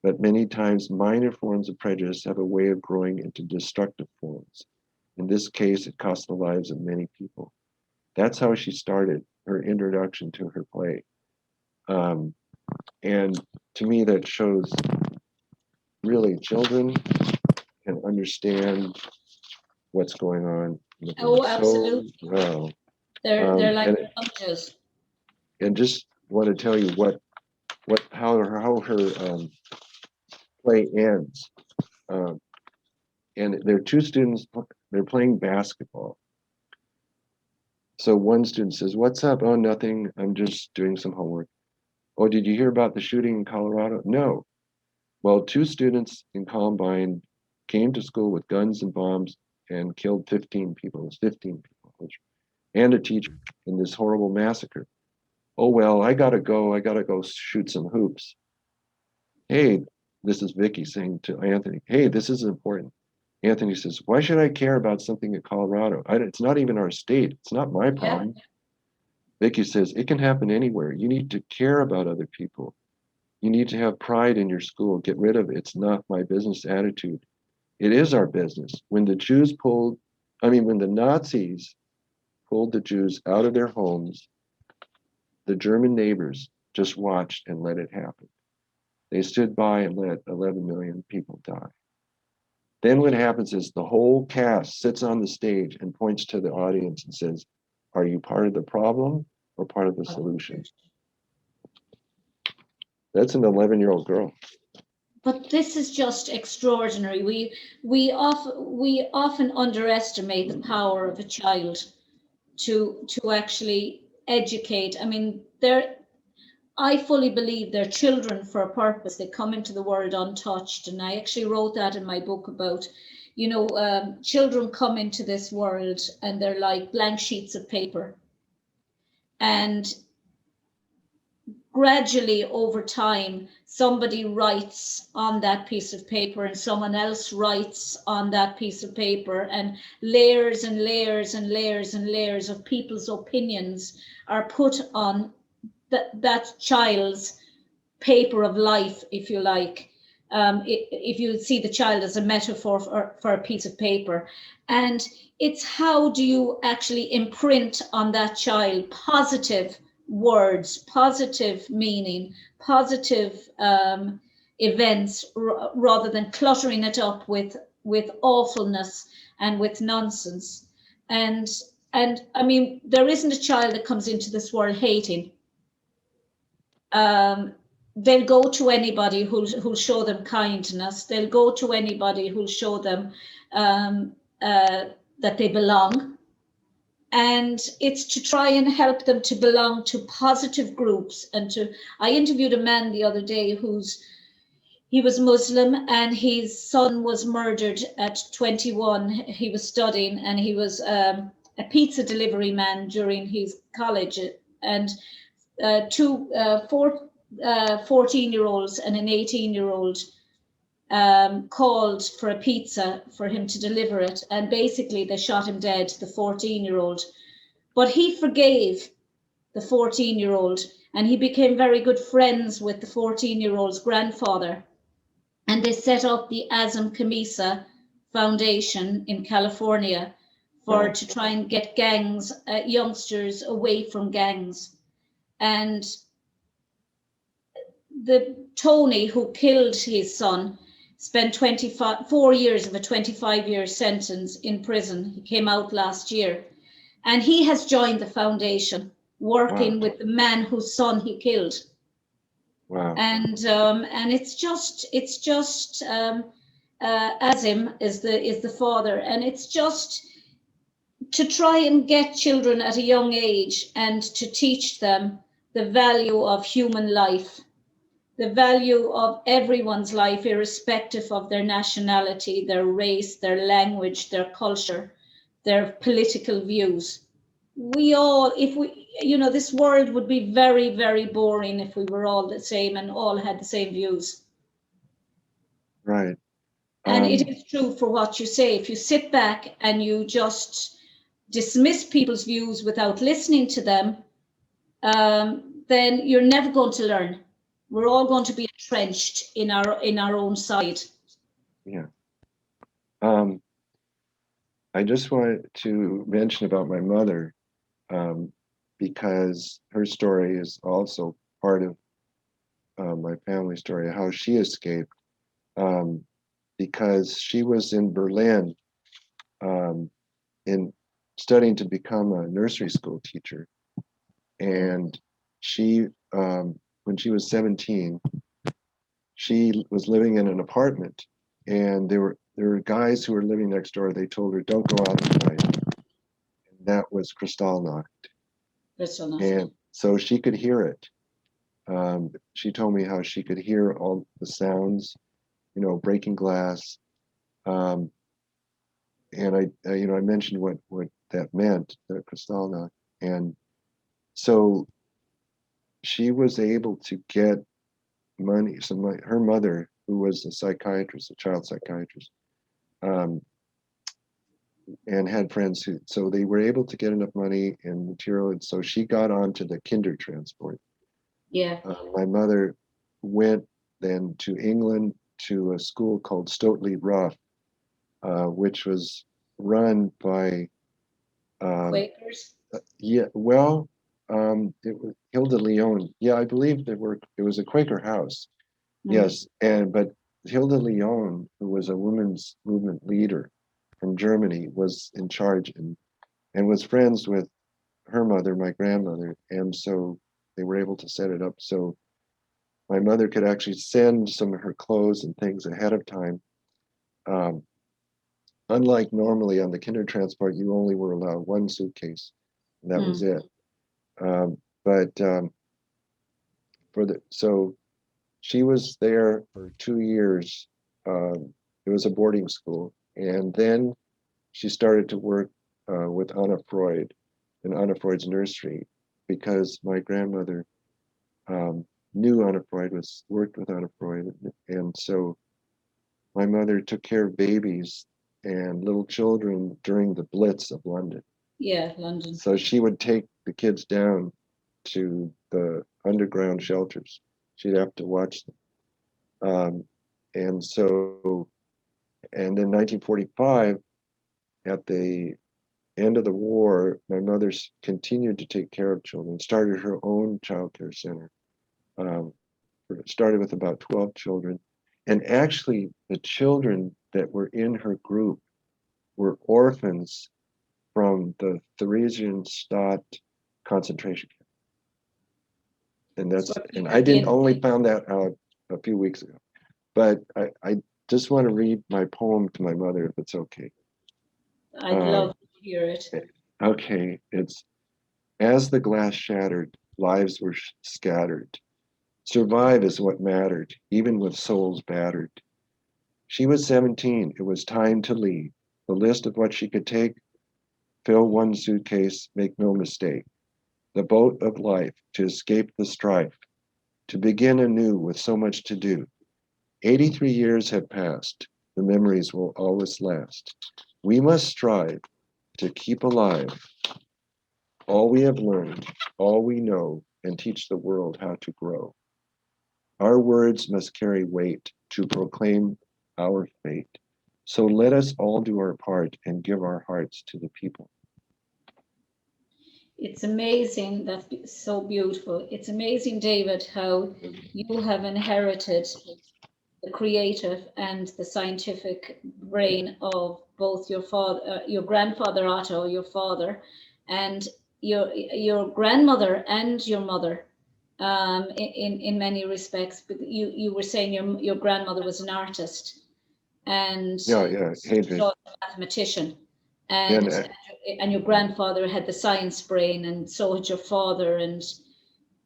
but many times minor forms of prejudice have a way of growing into destructive forms. In this case, it cost the lives of many people. That's how she started her introduction to her play. And to me, that shows really children can understand what's going on. Absolutely. So well. They're like sponges. And just want to tell you how her play ends. And there are two students, they're playing basketball. So one student says, "What's up?" "Oh, nothing. I'm just doing some homework." "Oh, did you hear about the shooting in Colorado?" "No." "Well, two students in Columbine came to school with guns and bombs and killed 15 people. It was 15 people, and a teacher in this horrible massacre." "Oh, well, I gotta go. I gotta go shoot some hoops." "Hey," this is Vicky saying to Anthony, "hey, this is important. Anthony says, why should I care about something in Colorado? It's not even our state. It's not my problem. Yeah. Vicky says, it can happen anywhere. You need to care about other people. You need to have pride in your school. Get rid of it's not my business attitude. It is our business. When the Nazis pulled the Jews out of their homes, the German neighbors just watched and let it happen. They stood by and let 11 million people die. Then what happens is the whole cast sits on the stage and points to the audience and says, are you part of the problem or part of the solution? That's an 11-year-old girl. But this is just extraordinary. We often underestimate the power of a child to actually educate. I mean, I fully believe they're children for a purpose. They come into the world untouched, and I actually wrote that in my book about, children come into this world and they're like blank sheets of paper, and gradually over time somebody writes on that piece of paper and someone else writes on that piece of paper, and layers and layers and layers and layers of people's opinions are put on that child's paper of life, if you like. If you see the child as a metaphor for a piece of paper, and it's how do you actually imprint on that child positive words, positive meaning, positive events, rather than cluttering it up with awfulness and with nonsense. And I mean, there isn't a child that comes into this world hating. They'll go to anybody who'll show them kindness. They'll go to anybody who'll show them that they belong. And it's to try and help them to belong to positive groups. I interviewed a man the other day he was Muslim, and his son was murdered at 21. He was studying, and he was a pizza delivery man during his college. And 14-year-olds and an 18-year-old called for a pizza for him to deliver it, and basically they shot him dead, the 14-year-old. But he forgave the 14-year-old, and he became very good friends with the 14-year-old's grandfather, and they set up the Azam Kamisa Foundation in California to try and get gangs, youngsters away from gangs. And Tony, who killed his son, spent 4 years of a 25-year sentence in prison. He came out last year, and he has joined the foundation, working with the man whose son he killed. Wow. And it's just Azim is the father, and it's just to try and get children at a young age and to teach them the value of human life, the value of everyone's life, irrespective of their nationality, their race, their language, their culture, their political views. This world would be very, very boring if we were all the same and all had the same views. Right. And it is true for what you say. If you sit back and you just dismiss people's views without listening to them, then you're never going to learn. We're all going to be entrenched in our own side. Yeah. I just wanted to mention about my mother, because her story is also part of my family story, how she escaped, because she was in Berlin in studying to become a nursery school teacher. And she, when she was 17, she was living in an apartment, and there were guys who were living next door. They told her, don't go out at night. And that was Kristallnacht. And so she could hear it. She told me how she could hear all the sounds, breaking glass. And I mentioned what that meant, the Kristallnacht. And so she was able to get money. So her mother, who was a psychiatrist, a child psychiatrist, um, and had friends who, so they were able to get enough money and material, and so she got onto the kinder transport. Yeah. My mother went then to England to a school called Stotley Rough, which was run by Quakers. yeah, well, it was Hilda Leon. Yeah, I believe it was a Quaker house. Mm. Yes, but Hilda Leon, who was a women's movement leader from Germany, was in charge and was friends with her mother, my grandmother, and so they were able to set it up so my mother could actually send some of her clothes and things ahead of time. Um, Unlike normally on the kinder transport, you only were allowed one suitcase, and that was Mm. it. But for the so she was there for 2 years. It was a boarding school, and then she started to work with Anna Freud in Anna Freud's nursery because my grandmother um, knew Anna Freud, was worked with Anna Freud, and so my mother took care of babies and little children during the Blitz of London. Yeah, London. So she would take the kids down to the underground shelters. She'd have to watch them. And so, and in 1945, at the end of the war, my mother continued to take care of children, started her own child care center. Um, Started with about 12 children. And actually, the children that were in her group were orphans from the Theresienstadt concentration camp. Sort of And I didn't in, only found that out a few weeks ago. But I just want to read my poem to my mother, if it's okay. I'd Um, love to hear it. okay, it's as the glass shattered, lives were scattered. Survive is what mattered, even with souls battered. She was 17. It was time to leave. The list of what she could take, fill one suitcase, make no mistake. The boat of life to escape the strife, to begin anew with so much to do. 83 years have passed. The memories will always last. We must strive to keep alive all we have learned, all we know, and teach the world how to grow. Our words must carry weight to proclaim our fate. So let us all do our part and give our hearts to the people. It's amazing. That's so beautiful. It's amazing, David, how you have inherited the creative and the scientific brain of both your father, your grandfather Otto, your father, and your grandmother and your mother. In many respects, but you were saying your grandmother was an artist, and Yeah, she's Hadrian. also a mathematician, And and your grandfather had the science brain, and so had your father, and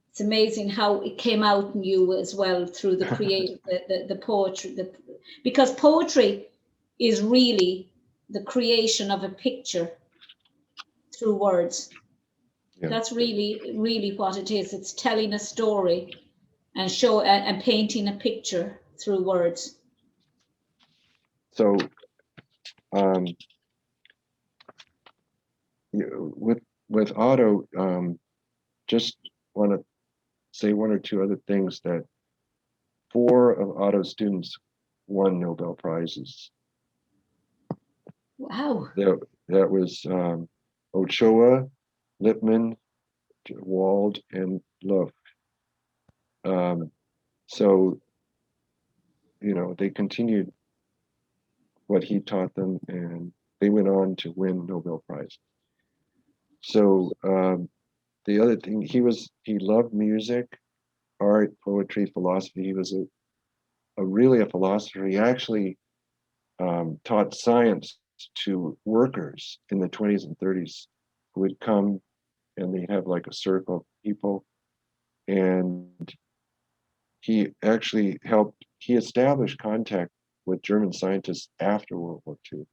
it's amazing how it came out in you as well through the creative, the poetry, because poetry is really the creation of a picture through words. yeah, That's really what it is. It's telling a story and and painting a picture through words. so um, with Otto, just want to say one or two other things that four of Otto's students won Nobel Prizes. Wow. That was Ochoa, Lippmann, Wald, and Luft. Um, so, they continued what he taught them, and they went on to win Nobel Prize. So the other thing, he loved music, art, poetry, philosophy. He was really a philosopher. He actually taught science to workers in the 20s and 30s who would come and they'd have like a circle of people. And he established contact with German scientists after World War II.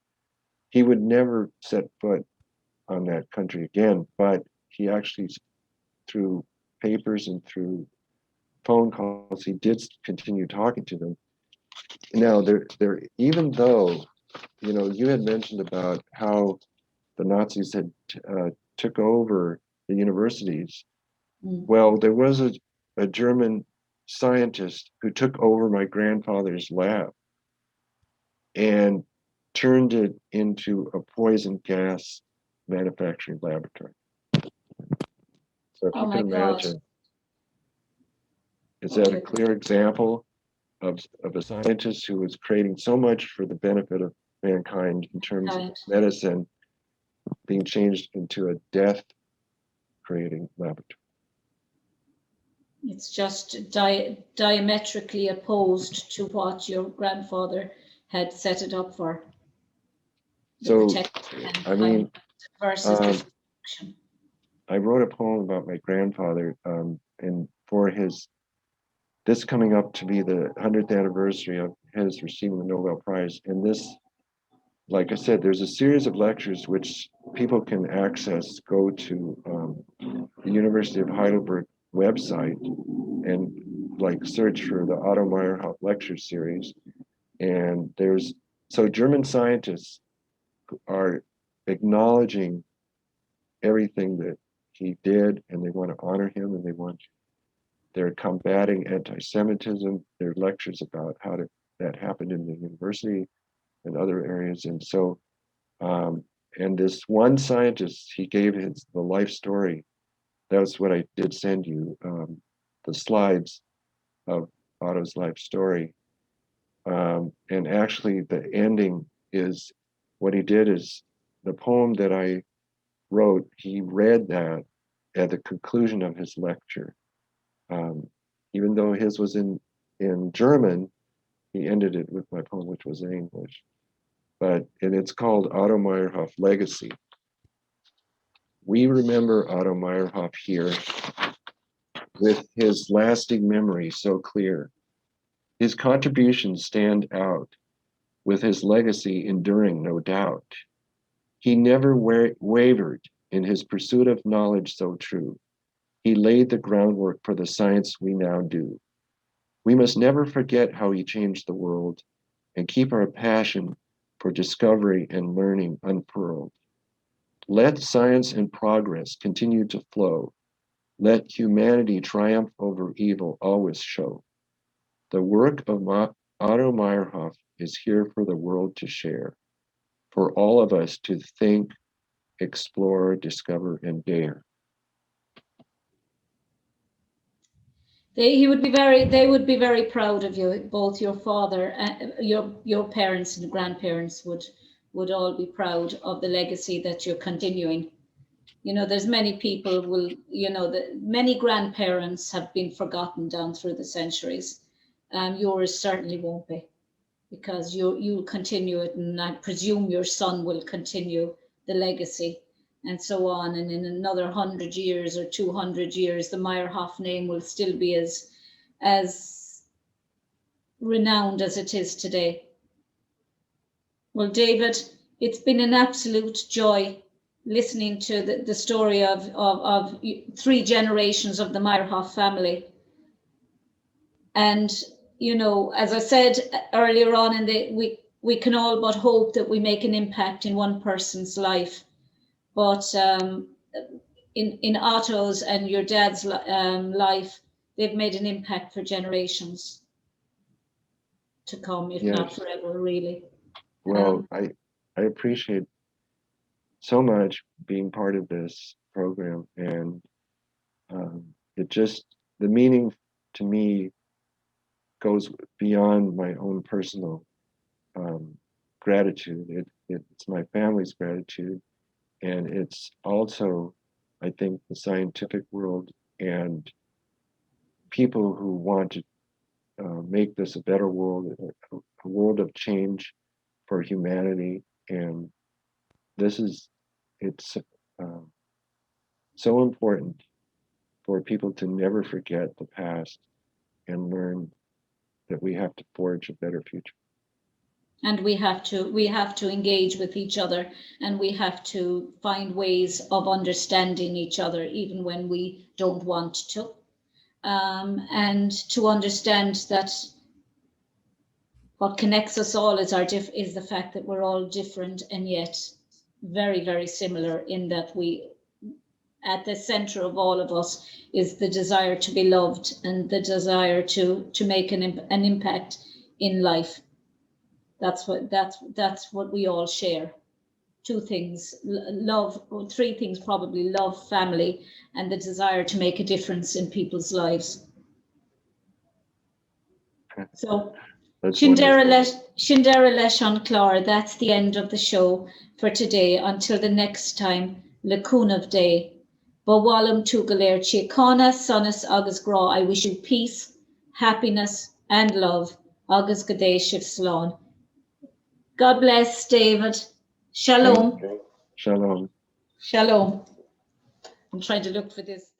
He would never set foot on that country again, but he actually, through papers and through phone calls, he did continue talking to them. Now, even though you had mentioned about how the Nazis had took over the universities. Well, there was a German scientist who took over my grandfather's lab and turned it into a poison gas manufacturing laboratory. So if you can imagine, is that a clear example of a scientist who was creating so much for the benefit of mankind in terms of medicine being changed into a death-creating laboratory? It's just diametrically opposed to what your grandfather had set it up for. So, I mean, versus destruction. I wrote a poem about my grandfather, and for this coming up to be the 100th anniversary of his receiving the Nobel Prize. And this, like I said, there's a series of lectures which people can access. Go to the University of Heidelberg website and search for the Otto Meyerhof lecture series. And so German scientists are acknowledging everything that he did, and they want to honor him, and they're combating anti-Semitism. There are lectures about how that happened in the university and other areas. And so, and this one scientist, he gave the life story. That's what I did send you, the slides of Otto's life story. And actually the ending is, what he did is, the poem that I wrote, he read that at the conclusion of his lecture. Even though his was in German, he ended it with my poem, which was in English. And it's called Otto Meyerhof Legacy. We remember Otto Meyerhof here with his lasting memory so clear. His contributions stand out, with his legacy enduring, no doubt. He never wavered in his pursuit of knowledge so true. He laid the groundwork for the science we now do. We must never forget how he changed the world and keep our passion for discovery and learning unfurled. Let science and progress continue to flow. Let humanity triumph over evil always show. The work of Otto Meyerhof is here for the world to share, for all of us to think, explore, discover, and dare. They would be very proud of you. Both your father, your parents and grandparents would all be proud of the legacy that you're continuing. There's many people many grandparents have been forgotten down through the centuries. Yours certainly won't be, because you'll continue it, and I presume your son will continue the legacy, and so on. And in another 100 years or 200 years, the Meyerhof name will still be as renowned as it is today. Well, David, it's been an absolute joy listening to the story of 3 generations of the Meyerhof family. And as I said earlier on, we can all but hope that we make an impact in one person's life. But in Otto's and your dad's life, they've made an impact for generations to come, if not forever, really. Well, I appreciate so much being part of this program, and the meaning to me goes beyond my own personal gratitude. It's my family's gratitude, and it's also, I think, the scientific world and people who want to make this a better world, a world of change for humanity. And it's so important for people to never forget the past and learn that we have to forge a better future. And we have to engage with each other, and we have to find ways of understanding each other, even when we don't want to. And to understand that what connects us all is is the fact that we're all different and yet very, very similar, in that at the center of all of us is the desire to be loved and the desire to make an impact in life. That's what we all share. Two things, love, or three things probably: love, family, and the desire to make a difference in people's lives. So Shindera leis an clár, that's the end of the show for today. Until the next time, le cúnamh day. Bawalum tú go léir tíocána, sonas agus grá. I wish you peace, happiness, and love. Agus go dé sibh slán. God bless, David. Shalom. Okay. Shalom. Shalom. I'm trying to look for this.